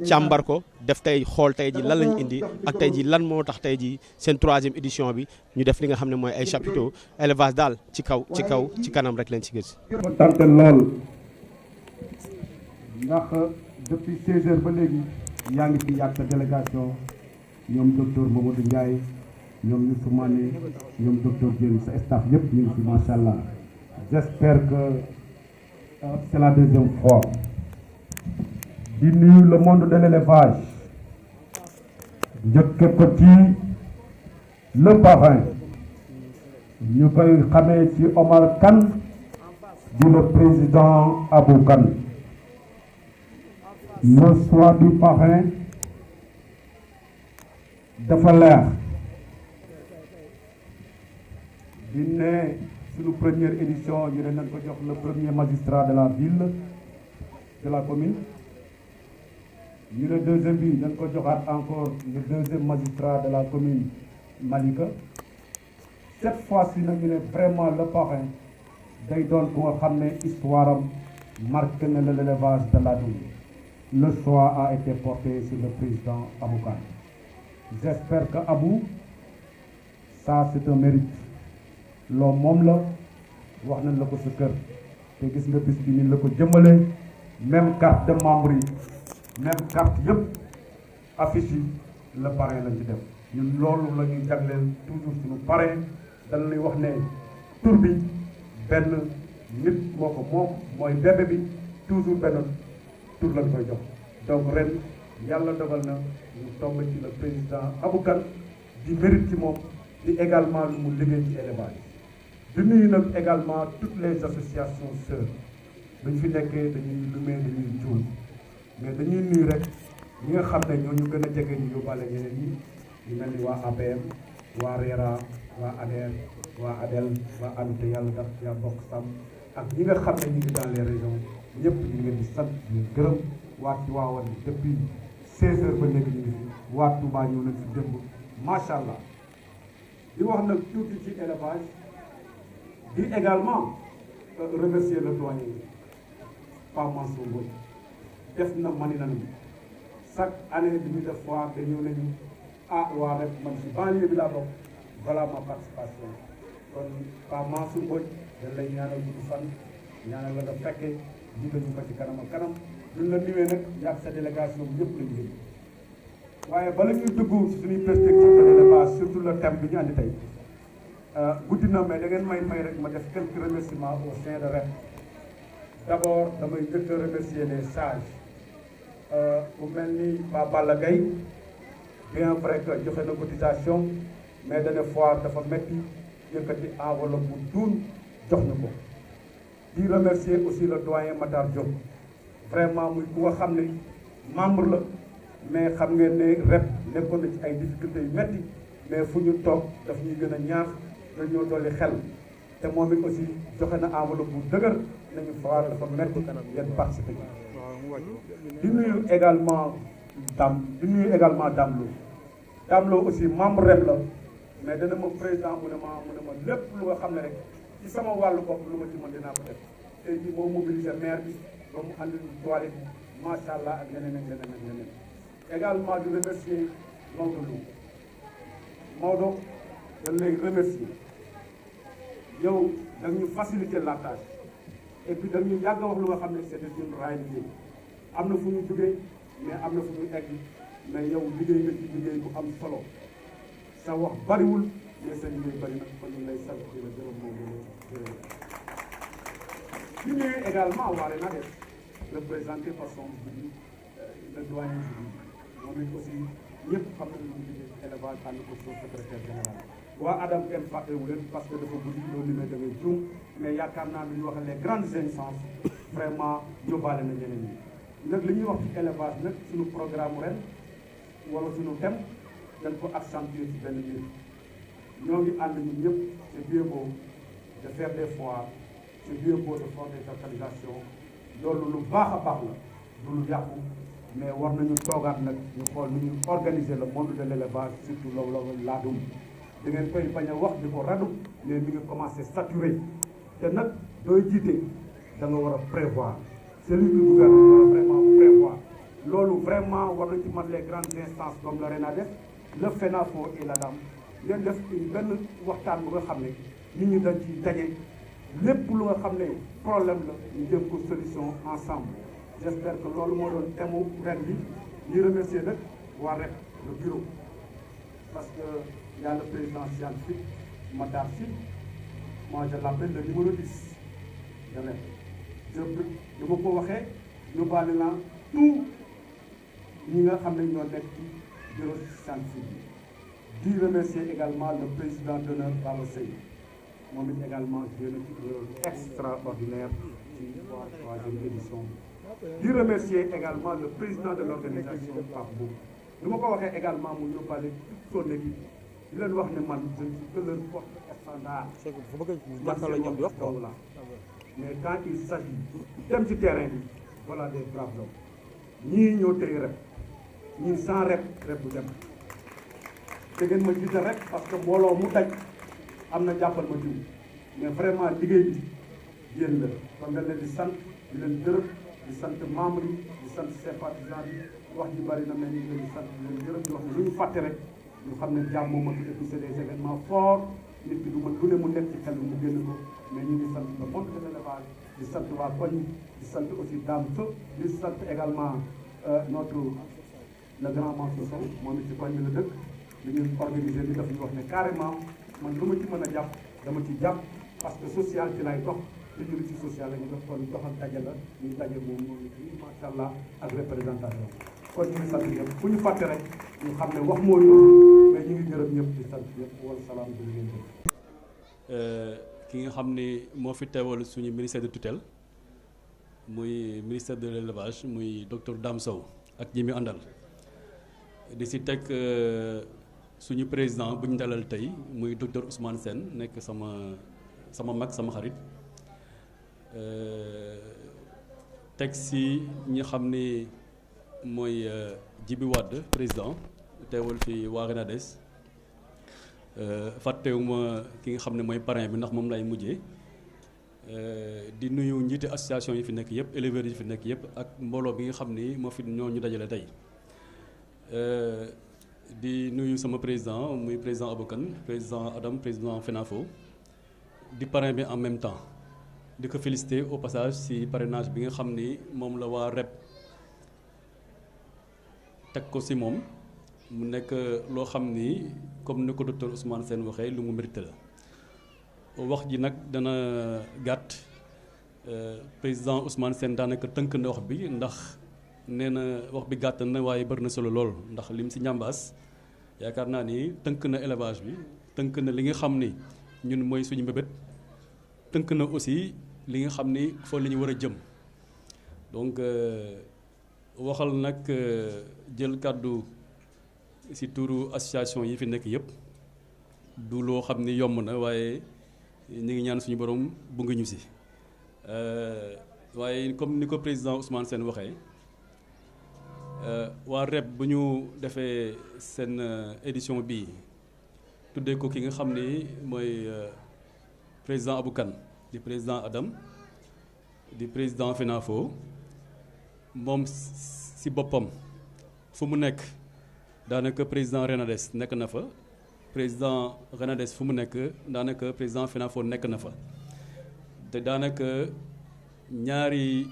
B: càmbar ko def tey xool tey ji lan lañu indi ak tey ji lan moo tax tey ji seen 3e édition bi ñu def li nga xam ne mooy ay chapiteaux élevage daal ci kanam rek leen ci gis.
K: tante lool ndax depuis 16 heures ba léegi yaa ngi fi yàgg sa délégation ñoom docteur Mamadou Ndiaye ñoom Youssou Mané ñoom docteur Dieng sa staff yëpp ñu ngi fi macha allah j'espère que c'est la 2e fois di nuyu le monde de l'élevage njëkke ko ci le parrain ñu koy xamee ci Omar Kane dit le président Abou Kane. Le choix du parrain dafa leer di ne suñu première édition ñu ne nañ ko jox le premier magistrat de la ville de la commune ñu ne deuxième bi nañ ko joxaat encore le deuxième magistrat de la commune Malika. Cette fois-ci nag ñu ne vraiment le parrain day doon ku nga xam ne histoire am marqué na l'élevage de Ladoum. Le choix a été porté sur le président Abou Kane. J'espère que Abou, ça c'est un mérite. loo moom la wax nañ la ko sa kër te gis nga bis bi ni la ko jëmale même carte de membre yi même carte yëpp affiche yi le parrain lañ ci def ñun loolu la ñuy jagleel toujours suñu parrain dañ lay wax ne tur bi benn nit moo ko moom mooy bébé bi toujours benn tur lañ koy jox donc ren yàlla dogal na ñu tombe ci le président Abou Kane di mérite ci moom di également lu mu liggéey ci élevage di nuyu nag également toutes les associations sœurs dañ fi nekkee dañuy lumee dañuy juum mais dañuy nuyu rek ñi nga xam ne ñoo ñu gën a jege ñu yóbbaale ñeneen ñi ñu mel ni waa APM waa RERA waa ADER waa ADEL waa ANUTE yàlla daf yaa bokk sàmm ak ñi nga xam ne ñu ngi dans les régions ñëpp ñu ngi leen di sant ñu gërëm waa Tivaouane depuis 16 heures ba léegi ñu ngi fi waa Touba ñëw nañ fi démb macha allah di wax nag tuuti ci élevage di également remercier le doyen Pape Mansour Mbodj def na mani nanu chaque année bi ñu def foire te ñëw nañu waa rek man si banlieue bi laa bokk voilà ma participation kon Pape Mansour Mbodj dañ lay ñaanal gudd fan ñaanal la nga fekkee jiite ñu ko ci kanam ak kanam duñ la nuwee nag yàgg sa délégation bi ñëpp lañu yëg waaye bala ñuy dugg ci suñuy perspective de l'élevage surtout le thème bi ñu andi tey guddi na mais da ngeen may rek ma def quelques remerciements au sein de REP. D'abord damay njëkk a remercier les sages ku mel ni Ba Balla Gaye bien vrai que joxe na cotisation mais dana foire dafa metti yëkkati enveloppe bu duun jox ñu ko di remercier aussi le doyen Matar Diop vraiment muy ku nga xam ne membre la mais xam ngeen ne REP nekkoon na ci ay difficultés yu metti mais fu ñu toog daf ñuy gën a ñaax dañoo dolli xel te moom it aussi joxe na enveloppe bu dëgër nañu foire dafa metti ngeen participer di nuyu également Dame Lo aussi membre REP la mais dana ma président mu ne ma lépp lu nga xam ne rek ci sama wàllu bopp lu ma ci mën dinaa ko def tey jii moo mobilisé maire bi ba mu andi toilette macha allah ak leneen ak leneen ak leneen également di remercier Maodo Lo Maodo dañ lay remercier yow da ñu faciliter la tâche et puis da ñu yàgg a wax lu nga xam ne c'est une réalité am na fu ñu jógee mais am na fu ñu egg mais yow liggéey nga ci liggéey bu am solo sa wax bariwul mais sa liggéey bari nag kon ñu lay sant di la gërëm moom ñu ñëwee également waare na def représenté par son bi le doyen bi moom it aussi ñëpp xam nañu lu liggéey ci élevage ànd ko son secrétaire général waa Adam kenn fàttewu leen parce que dafa guddi loolu limee da ngay juum mais yaakaar naa lu ñu wax les grandes instances vraiment yóbbaale na ñeneen ñi nag li ñuy wax ci élevage nag suñu programme ren wala suñu thème dañ ko accentuer ci benn mbir ñoo ngi ànd ñun ñëpp c'est bien beau de faire des foires c'est bien beau de faire des localisations loolu lu baax a baax la du lu yàqu mais war nañu toogaat nag ñu xool nu ñu organiser le monde de l'élevage surtout loolu laadum da ngeen koy bañ a wax di ko radu mais mi ngi commencé saturé te nag dooy jiite da nga war a prévoir celui qui gouverne war a vraiment prévoir loolu vraiment war nañ ci mat les grandes instances comme le RENADEF le FENAFO et l'ADAM ngeen def benn waxtaan bu nga xam ne nit ñi dañ ci daje lépp lu nga xam ne problème la ñu jëm ko solution ensemble j'espère que loolu moo doon thème ren bi ñuy remercier nag waa REP le bureau parce que y a le président scientifique Matar Sy moi je l'appelle le numéro 10 de REP lu ma ko waxee yóbbaale naa tout ñi nga xam ne ñoo nekk ci bureau scientifique bi di remercier également le président d'honneur Baba Seye moom it également joué na ci rôle extraordinaire ci waa 3e édition di remercier également le président de l'organisation Pape Mboup du ma ko waxee également mu yóbbaale toute son équipe di leen wax ne man je ne suis que leur porte-étendard mais quand il s'agit dem ci terrain bi voilà des braves hommes ñii ñoo tey rep ñii sans rep bu dem te ngeen ma gisal rek parce que mbooloo mu daj am na jàppal ma jiw mais vraiment liggéey bi yéen la kon dañ leen di sant di leen gërëm di sant membres yi di sant sympathisants yi wax ji bari na mais ñu ngi leen di sant di leen gërëm di wax ne lu ñu fàtte rek ñu xam ne jàmm moom ak et puis c'est des événements forts nit ki du mën lu ne mu nekk ci xel mu génn ko mais ñu ngi sant le monde de l'élevage di sant waa koñ di sant aussi Dame Sow di sant également notre le grand Mansour Sow moom it ci koñ bi la dëkk li ñu organisé bi daf ñu wax ne carrément man lu ma ci mën a jàpp dama ci jàpp parce que social ci lay dox te ñu ci social la ñu def kon doxal daje la ñu daje moom noonu fii macha allah ak représentation kon ñu ngi sant ñëpp fu ñu fàtte rek ñu xam ne wax moo yoon mais ñu ngi gërëm ñëpp di sant ñëpp wala salaam bi ngeen jëf
L: ki nga xam ne moo fi teewal suñu ministère de tutelle muy ministère de l'élevage muy docteur Dame Sow ak ñi mu àndal di si teg suñu président bu ñu dalal tey muy docteur Ousmane Sène nekk sama mag sama xarit teg si ñi xam ni mooy Djibi Wade président teewal fi waa Renades fàttewuma ki nga xam ne mooy parrain bi ndax moom lay mujjee di nuyu njiiti association yi fi nekk yëpp éleveurs yi fi nekk yëpp ak mbooloo bi nga xam ni moo fi ñoo ñu dajale tey di nuyu sama président muy président Aboukan président Adam président FENAFO di parrain bi en même temps di ko féliciter au passage ci parrainage bi nga xam ni moom la waa REP teg ko ci moom mu nekk loo xam ni comme ni ko docteur Ousmane Sène waxee lu mu mérite la wax ji nag dana gàtt président Ousmane Sène daanaka tënk na wax bi ndax nee na wax bi gàtt na waaye bëri na solo lool ndax lim ci njàmbaas yaakaar naa ni tënk na élevage bi tënk na li nga xam ni ñun mooy suñu mbébét tënk na aussi li nga xam ni foofu la ñu war a jëm donc waxal nag jël kàddu ci turu association yi fi nekk yëpp du loo xam ni yomb na waaye ñu ngi ñaan suñu borom bu nga ñu ci waaye comme ni ko président Ousmane Sène waxee waa REP bu ñu defee seen édition bii tuddee ko ki nga xam ni mooy président Aboukan di président Adam di président FENAFO moom ci boppam fu mu nekk daanaka président Renades nekk na fa président Renades fu mu nekk daanaka président FENAFO nekk na fa te daanaka ñaari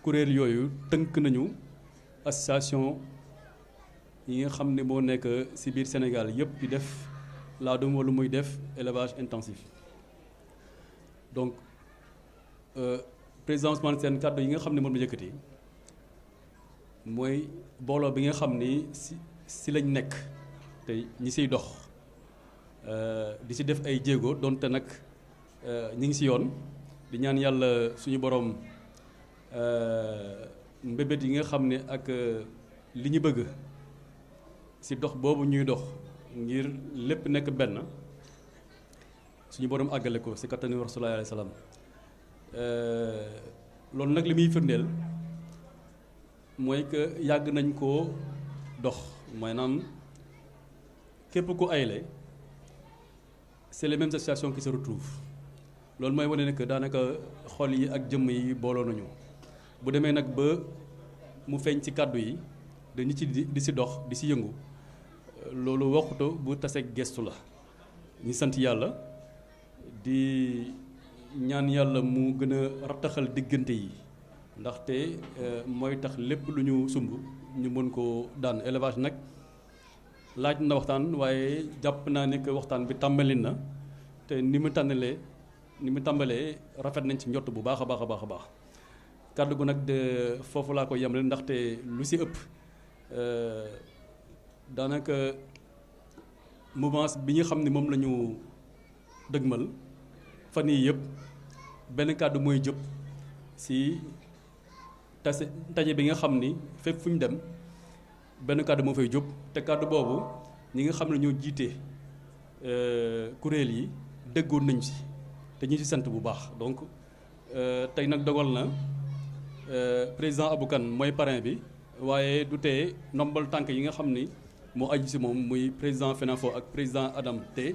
L: kuréel yooyu tënk nañu association yi nga xam ne moo nekk ci biir Sénégal yëpp di def laadum wala muy def élevage intensif donc président Ousmane Sène kàddu yi nga xam ne moom la yëkkati mooy booloo bi nga xam ni ci lañ nekk te ñi ciy dox di ci def ay jéego donte nag ñi ngi ci yoon di ñaan yàlla suñu boroom mbébét yi nga xam ne ak li ñu bëgg ci dox boobu ñuy dox ngir lépp nekk benn suñu boroom àggale ko ci kattanu Rasulullah alayhi salaam loolu nag li muy firndeel mooy que yàgg nañ koo dox maanaam képp ku ayle c'est les mêmes associations qui se retrouvent loolu mooy wane ne que daanaka xol yi ak jëmm yi booloo nañu bu demee nag ba mu feeñ ci kàddu yi dañu ci di ci dox di ci yëngu loolu waxuto bu taseeg gestu la ñu sant yàlla di ñaan yàlla mu gën a rattaxal diggante yi ndaxte mooy tax lépp lu ñu sumb ñu mën koo daan élevage nag laaj na waxtaan waaye jàpp naa ne que waxtaan bi tàmbali na te ni mu tàmbalee rafet nañ ci njott bu baax a baax a baax a baax kàddu gu nag de foofu laa ko yemale ndaxte lu ci ëpp daanaka mouvance bi ñu xam ne moom la ñu dëgmal fan yii yëpp benn kàddu mooy jëpp si taje bi nga xam ni fépp fu ñu dem benn kàddu moo fay jub te kàddu boobu ñi nga xam ne ñoo jiite kuréel yi déggoon nañ si te ñu si sant bu baax donc tey nag dogal na président Abou Kane mooy parrain bi waaye du tee ndombal tànk yi nga xam ni moo aju si moom muy président FENAFO ak président Adam te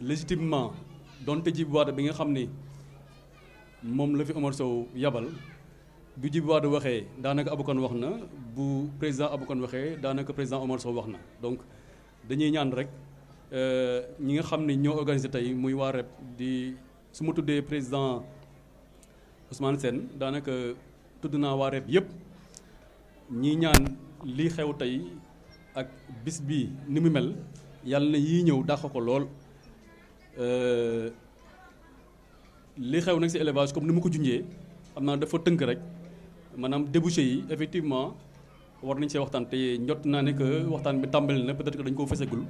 L: légitimement donte Djiby Wade bi nga xam ni moom la fi Omar Sow yabal bu Djiby Wade waxee daanaka Abou Kane wax na bu président Abou Kane waxee daanaka président Omar Sow wax na donc dañuy ñaan rek ñi nga xam ne ñoo organisé tey muy waa REP di su ma tuddee président Ousmane Sène daanaka tudd naa waa REP yëpp ñi ñaan lii xew tey ak bis bi ni mu mel yàlla na yii ñëw dàq ko lool li xew nag ci élevage comme ni ma ko junjee xam naa dafa tënk rek maanaam débouché yi effectivement war nañ see waxtaan te njot naa ne que waxtaan bi tàmbali na peut-être que dañu koo fësagul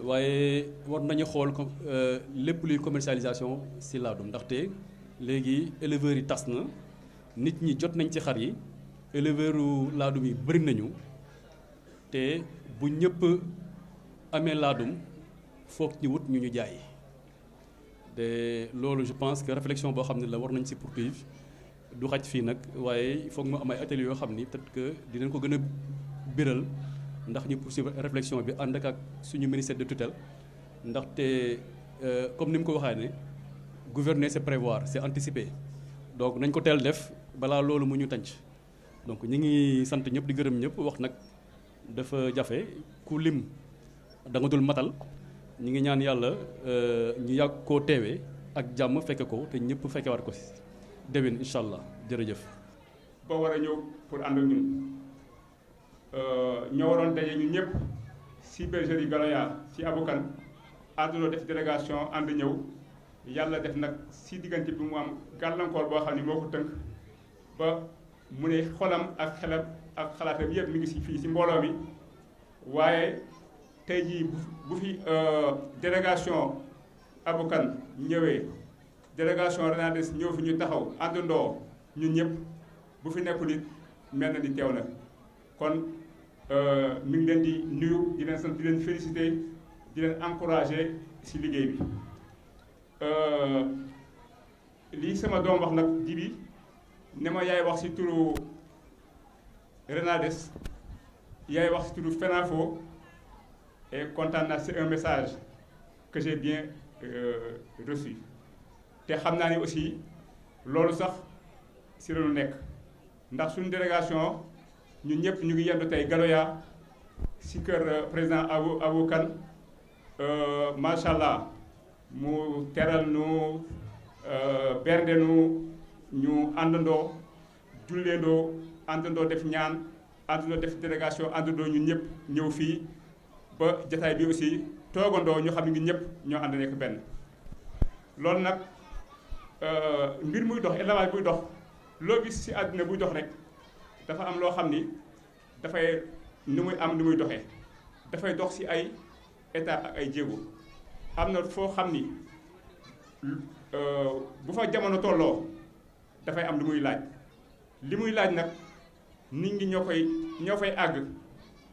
L: waaye war nañu xool lépp luy commercialisation ci laadum ndaxte léegi éleveurs yi tas na nit ñi jot nañ ci xar yi éleveurs laadum yi bëri nañu te bu ñëpp amee laadum foog ñu wut ñu jaay te loolu je pense que réflexion boo xam ne la war nañ ci poursuivre du xaj fii nag waaye il faut que mu am ay ateliers yoo xam ni peut-être que dinañ ko gën a biral ndax ñu poursuivre réflexion bi ànd ak suñu ministère de tutelle ndaxte comme ni mu ko waxee ne gouverner c'est prévoir c'est anticiper donc nañ ko teel def balaa loolu mu ñu tànc donc ñi ngi sant ñëpp di gërëm ñëpp wax nag dafa jafe ku lim da nga dul matal ñi ngi ñaan yàlla ñu yàgg koo teewee ak jàmm fekke ko te ñëpp fekkewaat ko si déwén incha allah jërëjëf.
M: ba war a ñëw pour ànd ak ñun ñoo waroon daje ñun ñëpp si bergerie Galoya si Abou Kane ànduloo def délégation ànd ñëw yàlla def nag si diggante bi mu am gàllankoor boo xam ne moo ko tënk ba mu ne xolam ak xelam ak xalaatam yëpp mi ngi si fii si mbooloo mi waaye tey jii bu fi délégation Abou Kane ñëwee délégation Renades ñëw fi ñu taxaw àndandoo ñun ñëpp bu fi nekkul it mel na ni teew na kon mi ngi leen di nuyu di leen sant di leen féliciter di leen encourager ci liggéey bi lii sama doom wax nag Djiby ne ma yaay wax ci turu Renades yaay wax ci turu FENAFO et kontaan naa c'est un message que j'ai bien reçu te xam naa ni aussi loolu sax ci la ñu nekk ndax suñu délégation ñun ñëpp ñu ngi yendu tey Galoya ci kër président Abou Kane macha allah mu teral nu bernde nu ñu àndandoo julleendoo àndandoo def ñaan àndandoo def délégation àndandoo ñun ñëpp ñëw fii ba jataay bi aussi toogandoo ñu xam ne ñun ñëpp ñoo ànd nekk benn loolu nag mbir muy dox élevage buy dox loo gis ci àddina buy dox rek dafa am loo xam ni dafay ni muy am ni muy doxee dafay dox ci ay étape ak ay jéego am na foo xam ni bu fa jamono tolloo dafay am lu muy laaj li muy laaj nag nit ñi ñoo fay àgg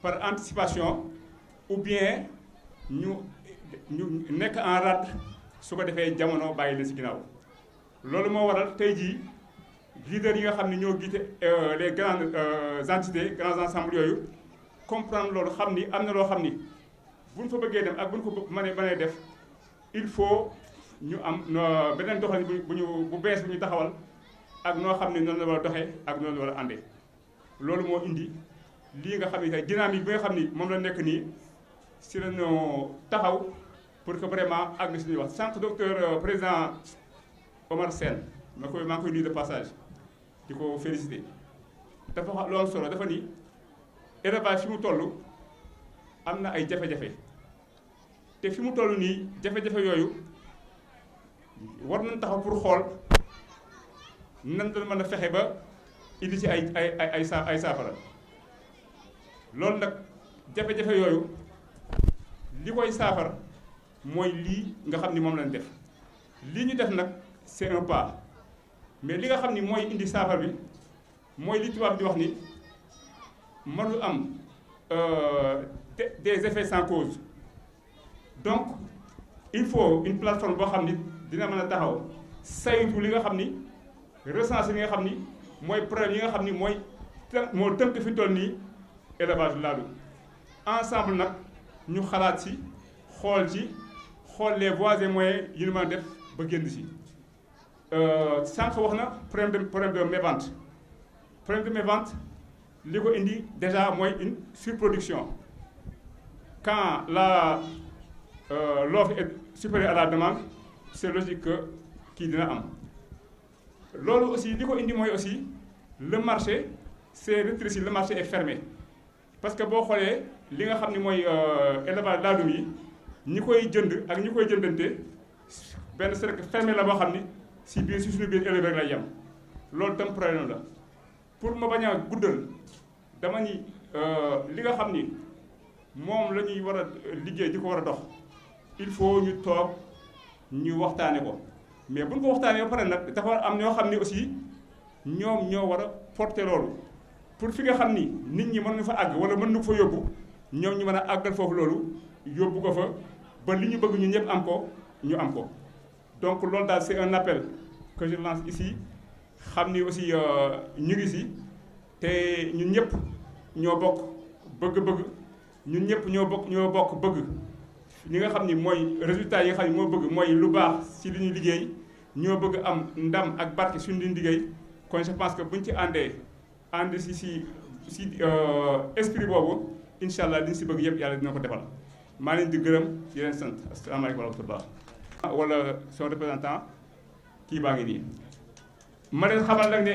M: par anticipation ou bien ñu nekk en rade su ko defee jamono bàyyi leen ci ginnaaw loolu moo waral tey jii leaders yi nga xam ne ñoo jiite les grandes entités grands ensembles yooyu comprendre loolu xam ni am na loo xam ni buñ fa bëggee dem ak buñ ko mënee def il faut ñu am beneen doxalin bu bees bu ñu taxawal ak noo xam ne noonu la war a doxee ak noonu la war a àndee loolu moo indi lii nga xam ne tey dynamique bi nga xam ni moom la nekk nii si la ñu taxaw pour que vraiment ak na si ñuy wax sànq docteur président Omar Sène maa ngi koy nuyu de passage di ko féliciter dafa wax lu am solo dafa ni élevage fi mu toll am na ay jafe-jafe te fi mu toll nii jafe-jafe yooyu war nañ taxaw pour xool nan la mën a fexe ba indi ci ay saafara loolu nag jafe-jafe yooyu li koy saafara mooy lii nga xam ni moom lañ def li ñu def nag c'est un pas mais li nga xam ni mooy indi saafara bi mooy li tubaab di wax ni mënul am des effets sans cause donc il faut une plateforme boo xam ni dina mën a taxaw saytu li nga xam ni recenser li nga xam ni mooy problème yi nga xam ni moo tënk fi toll nii élevage laadum ensemble nag ñu xalaat ci xool les voies et moyens yu ñu mën a def ba génn ci sànq wax na problème de mévente problème de mévente li ko indi déjà mooy une surproduction quand l'offre est supérieure à la demande c'est logique que kii dina am loolu aussi li ko indi mooy aussi le marché c'est rétréci, le marché est fermé parce que boo xoolee li nga xam ni mooy élevage laadum yi ñi koy jënd ak ñi koy jëndante benn cercle fermé la boo xam ni si suñu biir éleveur lay yem loolu tam problème la pour ma bañ a guddal dama ni li nga xam ni moom la ñuy war a liggéey di ko war a dox il faut ñu toog ñu waxtaane ko mais buñ ko waxtaanee ba pare nag dafa am ñoo xam ni aussi ñoom ñoo war a porter loolu pour fi nga xam ni nit ñi mën na fa àgg wala mën na fa yóbbu ñoom ñu mën a àggal foofu loolu yóbbu ko fa ba li ñu bëgg ñu ñëpp am ko ñu am ko donc loolu daal c'est un appel que je lance ici xam ni aussi ñu ngi si te ñun ñëpp ñoo bokk bëgg-bëgg ñun ñëpp ñoo bokk bëgg li nga xam ni mooy résultat yi nga xam ni moo bëgg mooy lu baax si li ñuy liggéey ñoo bëgg am ndam ak barke suñu li ñu liggéey kon je pense que buñ ci ànd si esprit boobu incha allah li ñu si bëgg yëpp yàlla dina ko defal maa leen di gërëm di leen sant asalaamaaleykum wa rahmatullah wala son représentant kii baa ngi nii ma leen xamal nag ne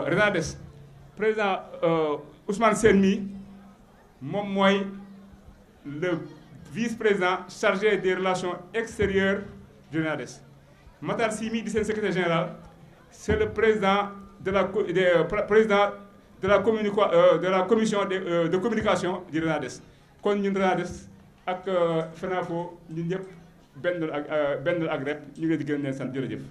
M: Renades président Ousmane Sène mi moom mooy le vice-président chargé des relations extérieures du Renades Matar Sy mi di seen secrétaire général c'est le président de la commission de communication du Renades kon ñun Renades ak FENAFO ñun ñëpp benn ak rep ñu ngi leen di gërëm leen sant jërëjëf.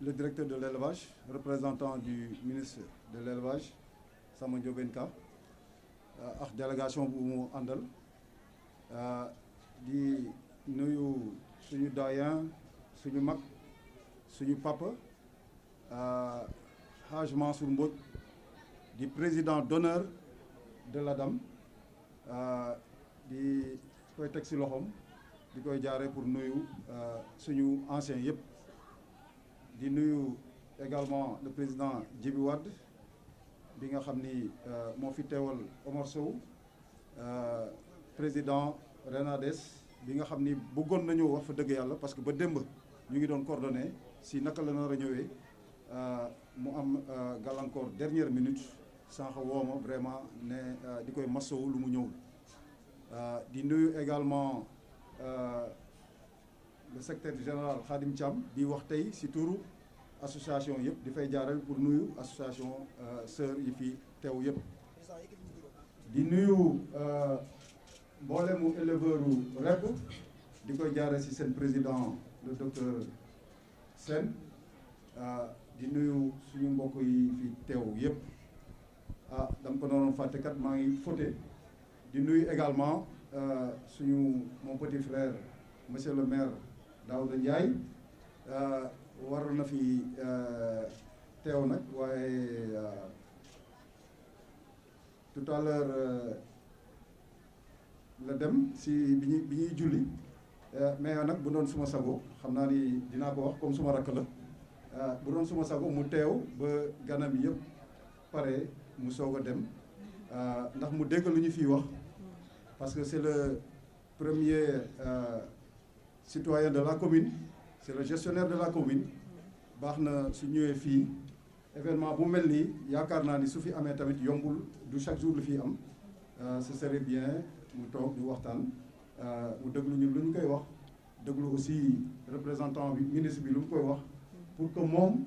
N: Le directeur de l'élevage, représentant du ministre de l'élevage, Samba Ndiobène Ka, ak délégation bu mu àndal di nuyu suñu doyen suñu mag suñu papa Hadj Mansour Mbodj di président d'honneur de l'ADAM di koy teg ci loxoom di koy jaaree pour nuyu suñu anciens yëpp. di nuyu également le président Djibi Wade bi nga xam ni moo fi teewal Omar Sow président Renades bi nga xam ni bëggoon nañu wax fa dëgg yàlla parce que ba démb ñu ngi doon coordonné si naka la nar a ñëwee mu am gàllankoor dernière minute sànq wooma vraiment ne di koy masow lu mu ñëwul di nuyu également le secrétaire général Khadim Thiam di wax tey ci turu association yëpp di fay jaaral pour nuyu association sœur yi fi teew yëpp di nuyu mboolemu éleveur u REP di koy jaarale ci seen président le docteur Sène di nuyu suñu mbokk yi fi teew yëpp dama ko doon fàtte kat maa ngi fóote di nuyu également suñu mon petit frère monsieur le maire Daouda Ndiaye waroon na fi teew nag waaye tout à l'heure la dem si bi ñuy julli mais nag bu doon suma sago xam naa ni dinaa ko wax comme suma rakk la bu doon suma sago mu teew ba ganam yi yëpp pare mu soog a dem ndax mu dégg lu ñu fiy wax parce que c'est le premier citoyen de la commune c'est le gestionnaire de la commune baax na su ñëwee fii événement bu mel nii yaakaar naa ni su fi amee tamit yombul du chaque jour lu fi am ce serait bien mu toog ñu waxtaan mu déglu ñu lu ñu koy wax déglu aussi représentant bi ministre bi lu mu koy wax pour que moom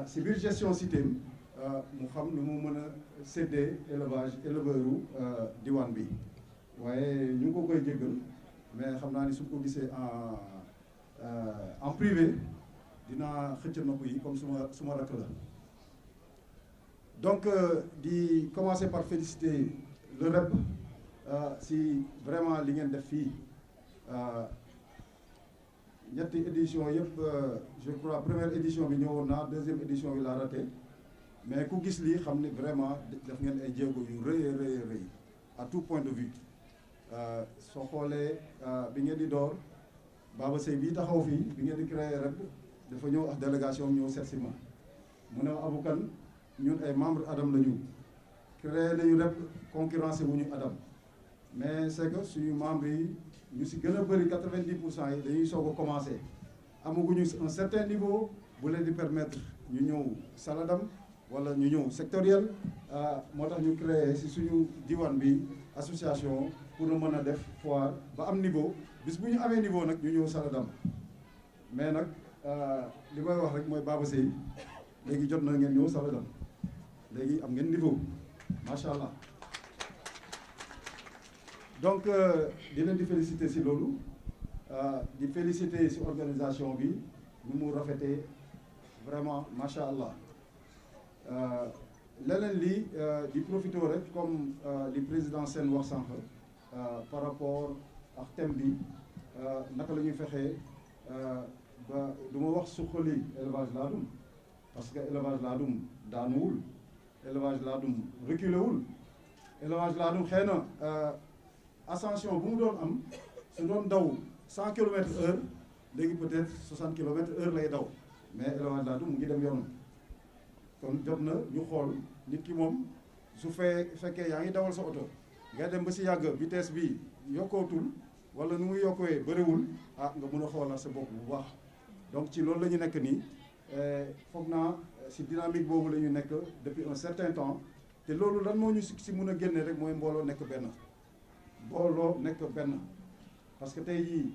N: si biir gestion cité mu xam nu mu mën a séddee éleveuru diwaan bi waaye ñu ngi ko koy jéggal mais xam naa ni su ko gisee en privé dinaa xëcc nopp yi comme suma rakk la donc di commencer par féliciter le REP si vraiment li ngeen def fii ñetti édition yëpp je crois première édition bi ñëwoon naa deuxième édition bi laa raté mais ku gis lii xam ni vraiment def ngeen ay jéego yu rëy à tout point de vue soo xoolee bi ngeen di door Baba Seye bii taxaw fii bi ngeen di créer REP dafa ñëw ak délégation ñëw seet si ma mu ne ma Abou Kane ñun ay membre Adam la ñu créé nañu REP concurrencé wu ñu Adam mais c'est que suñu membres yi ñu si gën a bëri 90% yi dañuy soog a commencé amaguñu un certain niveau bu leen di permettre ñu ñëw Saladam wala ñu ñëw sectoriel moo tax ñu créé si suñu diwaan bi association pour mën a def foire ba am niveau bis bu ñu amee niveau nag ñu ñëw Saladam mais nag li may wax rek mooy Baba Seye léegi jot na ngeen ñëw Saladam léegi am ngeen niveau macha allah donc di leen di féliciter si loolu di féliciter si organisation bi nu mu rafetee vraiment macha allah leneen li di profiter rek comme li président Sène wax sànq par rapport ak thème bi naka la ñuy fexee ba du ma wax suqali élevage laadum parce que élevage laadum daanuwul élevage laadum reculé wul élevage laadum xëy na ascension bu mu doon am su doon daw 100 km/h léegi peut-être 60 km/h lay daw mais élevage laadum mu ngi dem yoonam kon jot na ñu xool nit ki moom su fekkee yaa ngi dawal sa oto nga dem ba si yàgg vitesse bi yokkootul wala nu muy yokkooyee bëriwul nga mën a xoolal sa bopp bu baax donc ci loolu la ñu nekk nii foog naa si dynamique boobu la ñu nekk depuis un certain temps te loolu lan moo ñu si mën a génne rek mooy mbooloo nekk benn parce que tey jii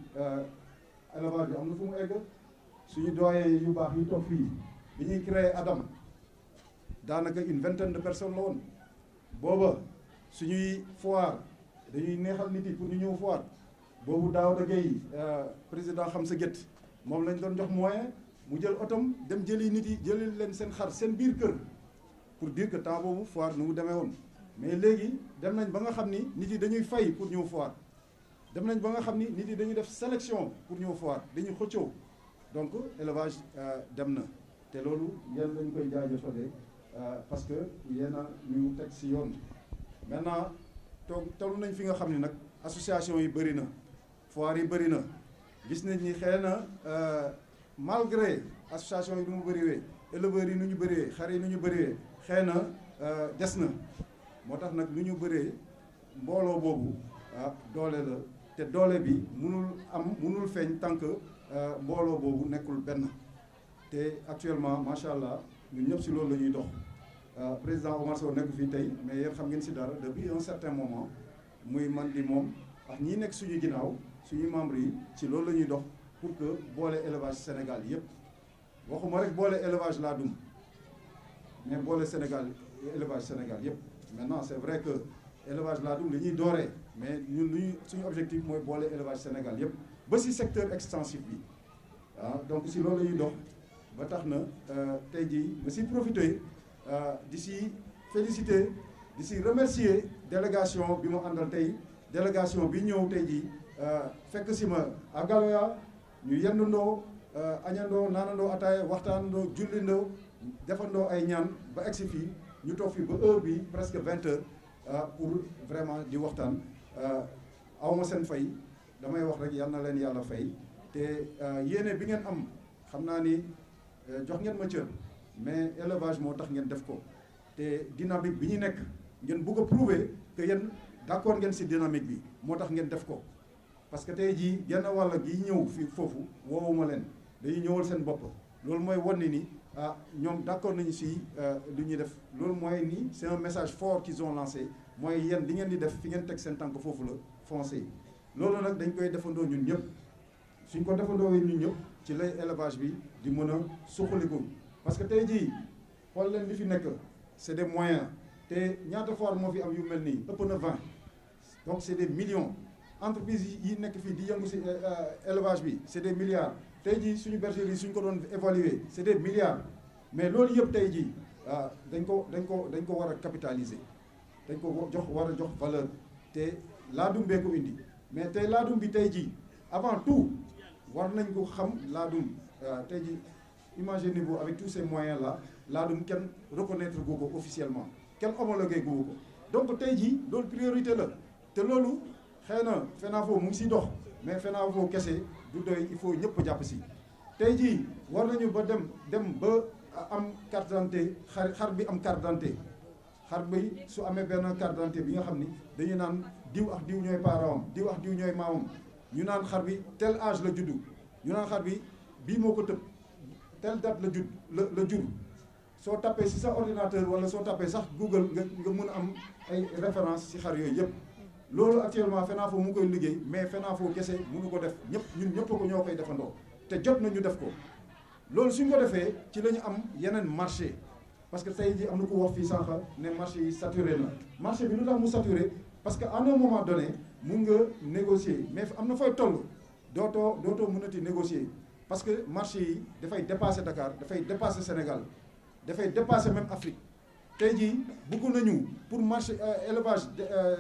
N: élevage bi am na fu mu egg suñu doyen yu baax yi toog fii bi ñuy créer Adam daanaka une vingtaine de personnes la woon booba suñuy foire dañuy neexal nit yi pour ñu ñëw foire boobu Daouda Gueye président xam sa gét moom lañ doon jox moyen mu jël otom dem jëli nit yi jëli leen seen xar seen biir kër pour dire que temps boobu foire nu mu demee woon mais léegi dem nañ ba nga xam ni nit yi dañuy fay pour ñëw foire dem nañ ba nga xam ni nit yi dañuy def sélection pour ñëw foire dañuy xëccoo donc élevage dem na te loolu yéen lañ koy jaajëfalee parce que yéen a ñu teg si yoon maintenant tollu nañ fi nga xam ni nag association yi bëri na foire yi bëri na gis nañ ni xëy na malgré association yi nu mu bëriwee éleveurs yi nu ñu bëriwee xar yi nu ñu bëriwee xëy na des na moo tax nag lu ñu bëree mbooloo boobu doole la te doole bi munul feeñ tant que mbooloo boobu nekkul benn te actuellement macha allah ñun ñëpp si loolu la ñuy dox président Omar Sow nekk fii tey mais yéen xam ngeen si dara depuis un certain moment muy man di moom ak ñi nekk suñu ginnaaw suñu membres yi ci loolu la ñuy dox pour que boole élevage Sénégal yëpp waxuma rek boole élevage laadum mais boole élevage Sénégal yëpp maintenant c'est vrai que élevage laadum li ñuy dooree mais ñun suñu objectif mooy boole élevage Sénégal yëpp ba si secteur extensif bi donc si loolu la ñuy dox ba tax na tey jii nga si profiter di si féliciter di si remercier délégation bi mu àndal tey délégation bi ñëw tey jii fekk si ma à Galoya ñu yendandoo añandoo naanandoo ataaya waxtaanandoo jullindoo defandoo ay ñaan ba egsi fii ñu toog fii ba heure bi presque 20 heures pour vraiment di waxtaan awma seen fay damay wax rek yal na leen yàlla fay te yéene bi ngeen am xam naa ni jox ngeen ma cër mais élevage moo tax ngeen def ko te dynamique bi ñu nekk ngeen bëgg a prouver que yéen d'accord ngeen ci dynamique bi moo tax ngeen def ko parce que tey jii genn wàll gi ñëw fi foofu woowuma leen dañuy ñëwal seen bopp loolu mooy wan ni ñoom d'accord nañu ci lu ñuy def loolu mooy ni c'est un message fort qu'ils ont lancé mooy yéen li ngeen di def fi ngeen teg seen tànk foofu la foncé loolu nag dañ koy defandoo ñun ñëpp suñ ko defandoo ñun ñëpp ci lay élevage bi di mën a suqaliku parce que tey jii xool leen li fi nekk c'est des moyens te ñaata foire moo fi am yu mel nii ëpp na 20 donc c'est des millions entreprises yi nekk fii di yëngu ci élevage bi c'est des milliards tey jii suñu bergerie yi suñ ko doon évaluer c'est des milliards mais loolu yëpp tey jii dañ ko war a capitaliser dañ ko war a jox valeur te laadum bee ko indi mais tey laadum bi tey jii avant tout war nañ ko xam laadum tey jii imaginez-vous avec tous ces moyens là laadum kenn reconnaître gu ko officiellement kenn homologué gu ko donc tey jii loolu priorité la te loolu xëy na FENAFO mu ngi siy dox mais FENAFO kese du doy il faut ñëpp jàpp si tey jii war nañu ba dem ba am carte d'identité xar bi am carte d'identité xar bi su amee benn carte d'identité bi nga xam ni dañu naan diw ak diw ñooy parents am diw ak diw ñooy maamam ñu naan xar bi tel âge la juddu ñu naan xar bi bii moo ko tëb telle date la jur soo tapé si sa ordinateur wala soo tapé sax Google nga mën a am ay référence si xar yooyu yëpp loolu actuellement FENAFO mu ngi koy liggéey mais FENAFO kese mënu ko def ñun ñëpp ko ñoo koy defandoo te jot na ñu def ko loolu suñ ko defee ci la ñu am yeneen marché parce que tey jii am na ko wax fii sànq ne marché yi saturé na marché bi lu tax mu saturé parce que à un moment donné mun nga négocier mais am na fooy toll dootoo mënati négocier parce que marché yi dafay dépasser Dakar dafay dépasser Sénégal dafay dépasser même Afrique tey jii bëgg nañu pour marché élevage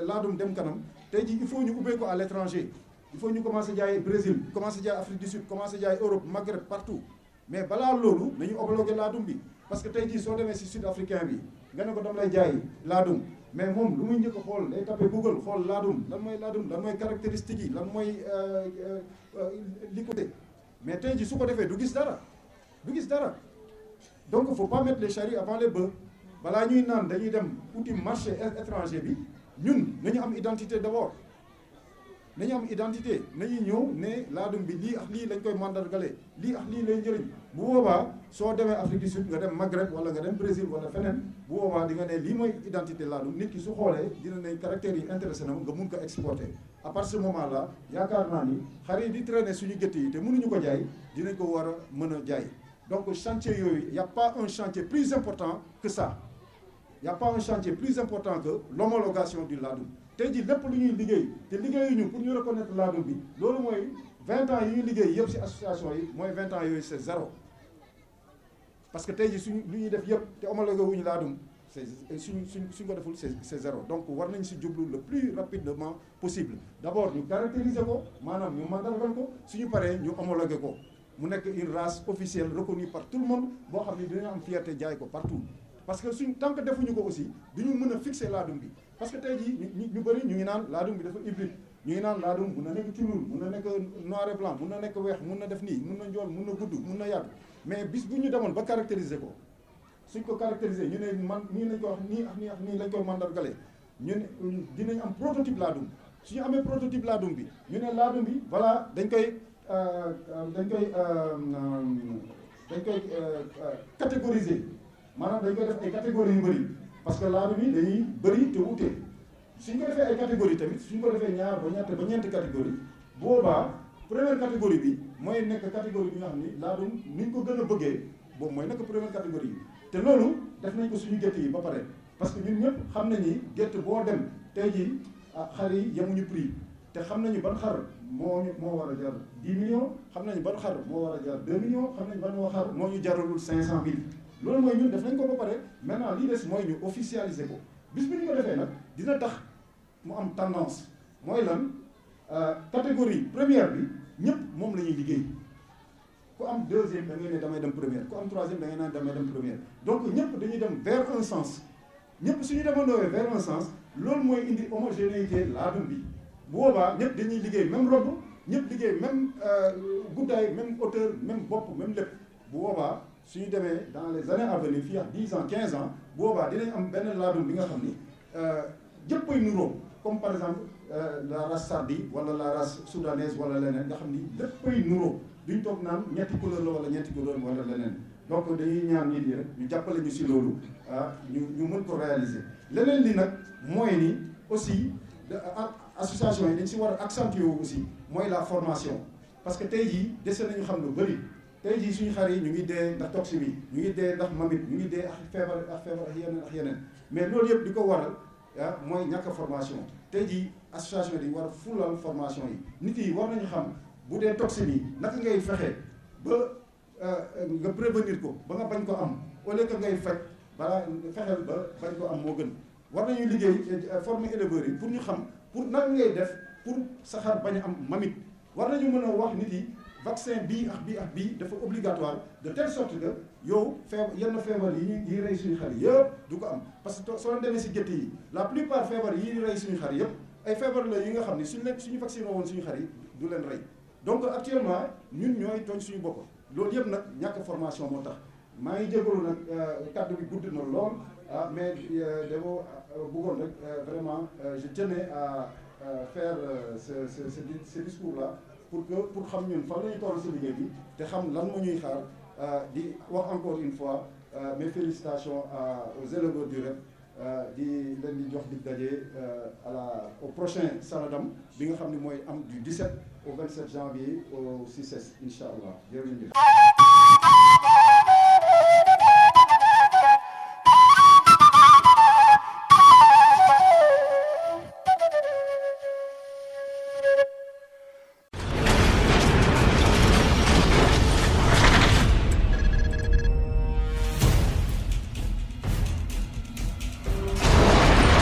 N: laadum dem kanam tey jii il faut ñu ubbee ko à l'étranger il faut ñu commencer jaay Brésil commencer jaay Afrique du Sud commencer jaay Europe Maghreb partout mais balaa loolu nañu homologué laadum bi parce que tey jii soo demee ci sud africain bi nga ne ko dama lay jaay laadum mais moom lu muy njëkk a xool day tapé Google xool laadum lan mooy caractéristiques yi lan mooy li ko dee mais tey jii su ko defee du gis dara donc faut pas mettre les charrues avant les bœufs balaa ñuy naan dañuy dem uti marché étranger bi ñun nañu am identité d'abord nañu am identité nañu ñëw ne laadum bi lii ak lii lañ koy mandargale lii ak lii lay njëriñ bu boobaa soo demee Afrique du Sud nga dem Maghreb wala nga dem Brésil wala feneen bu boobaa di nga ne lii mooy identité laadum nit ki su xoolee dina ne caractères yi intéressé na nga mun ko exporter à partir de ce moment là yaakaar naa ni xar yi di traîner suñu gétt yi te mënuñu ko jaay dinañ ko war a mën a jaay donc chantier yooyu y a pas un chantier plus important que ça y a pas un chantier plus important que l'homologation du laadum tey jii lépp lu ñuy liggéey te liggéeyuñu pour ñu reconnaître laadum bi loolu mooy 20 ans yi ñuy liggéey yëpp ci association yi mooy 20 ans yooyu c'est zéro parce que tey jii suñu lu ñuy def yëpp te homologué wuñu laadum c'est suñ ko deful c'est zéro donc war nañ ci jublu le plus rapidement possible d'abord ñu caractériser ko maanaam ñu mandargal ko suñu paree ñu homologué ko mu nekk une race officielle reconnue par tout le monde boo xam ne dinañu am fierté jaay ko partout parce que tant que defuñu ko aussi duñu mën a fixer laadum bi parce que tey jii ñu bëri ñu ngi naan laadum bi dafa hybride ñu ngi naan laadum mun na nekk ci ñuul mun na nekk noir et blanc mun na nekk weex mun na def nii mun na njool mun na gudd mun na yaatu mais bis bu ñu demoon ba caractériser ko suñ ko caractériser ñu ne man nii lañ ko wax nii ak nii ak nii lañ koy mandargalee ñu ne dinañ am prototype laadum suñu amee prototype laadum bi ñu ne laadum bi voilà dañ koy catégoriser maanaam dañ koy def ay catégories yu bëri parce que laadum yi dañuy bëri te wuute suñ ko defee ay catégories tamit suñ ko defee ñaar ba ñett ba ñeenti catégories boobaa première catégorie bi mooy nekk catégorie bi nga xam ni laadum ni ñu ko gën a bëggee boobu mooy nekk première catégorie bi te loolu def nañ ko suñu gétt yi ba pare parce que ñun ñëpp xam nañ ni gétt boo dem tey jii xar yi yemuñu prix te xam nañu ban xar moo war a jar 10 millions xam nañu ban xar moo war a jar 2 millions xam nañu ban xar moo ñu jaralul 500 000 loolu mooy ñun def nañ ko ba pare maintenant lii des mooy ñu officialiser ko bis bi ñu ko defee nag dina tax mu am tendance mooy lan catégorie première bi ñëpp moom la ñuy liggéey ku am deuxième da ngay ne damay dem première ku am troisième da ngay naan damay dem première donc ñëpp dañuy dem vers un sens ñëpp suñu demandoowee vers un sens loolu mooy indi homogénéité laadum bi bu boobaa ñëpp dañuy liggéey même robe ñëpp liggéey même guddaay même hauteur même bopp même lépp bu boobaa suñu demee dans les années à venir fii ak 10 ans 15 ans bu boobaa dinañ am benn laadum bi nga xam ni jëppay nuroo comme par exemple la race sardi wala la race soudanaise wala leneen nga xam ni léppay nuroo duñ toog naan ñetti couleur la wala ñetti couleur wala leneen donc dañuy ñaan nit yi rek ñu jàppale ñu si loolu ñu mën ko réaliser leneen li nag mooy ni aussi association yi dañ si war a accentuer aussi mooy la formation parce que tey jii dese nañu xam lu bëri tey jii suñu xar yi ñu ngi dee ndax toxémie ñu ngi dee ndax mamit ñu ngi dee ak feebar ak yeneen mais loolu yëpp di ko waral mooy ñàkk formation tey jii association yi dañu war a fulal formation yi nit yi war nañu xam bu dee toxémie naka ngay fexe ba nga prévenir ko ba nga bañ ko am au lieu que ngay faj balaa fexeel ba bañ ko am moo gën war nañu liggéey former éleveurs yi pour ñu xam pour naka ngay def pour sa xar bañ a am mamit war nañu mën a wax nit yi vaccin bii ak bii dafa obligatoire de telle sorte que yow yenn feebar yi rey suñu xar yëpp du ko am parce que soo demee si gétt yi la plupart feebar yi rey suñu xar yëpp ay feebar la yi nga xam ne suñu vacciné woon suñu xar yi du leen rey donc actuellement ñun ñooy tooñ suñu bopp loolu yëpp nag ñàkk formation moo tax maa ngi jégalu nag kàddu bi gudd na lool mais dama bëggoon rek vraiment je tenais à faire ce discours là pour xam ñun fan la ñu toll si liggéey bi te xam lan moo ñuy xaar di wax encore une fois mes félicitations aux éleveurs du REP di leen di jox dig daje au prochain Saladam bi nga xam ne mooy am du 17 au 27 janvier au CICES incha allah jërëjëf.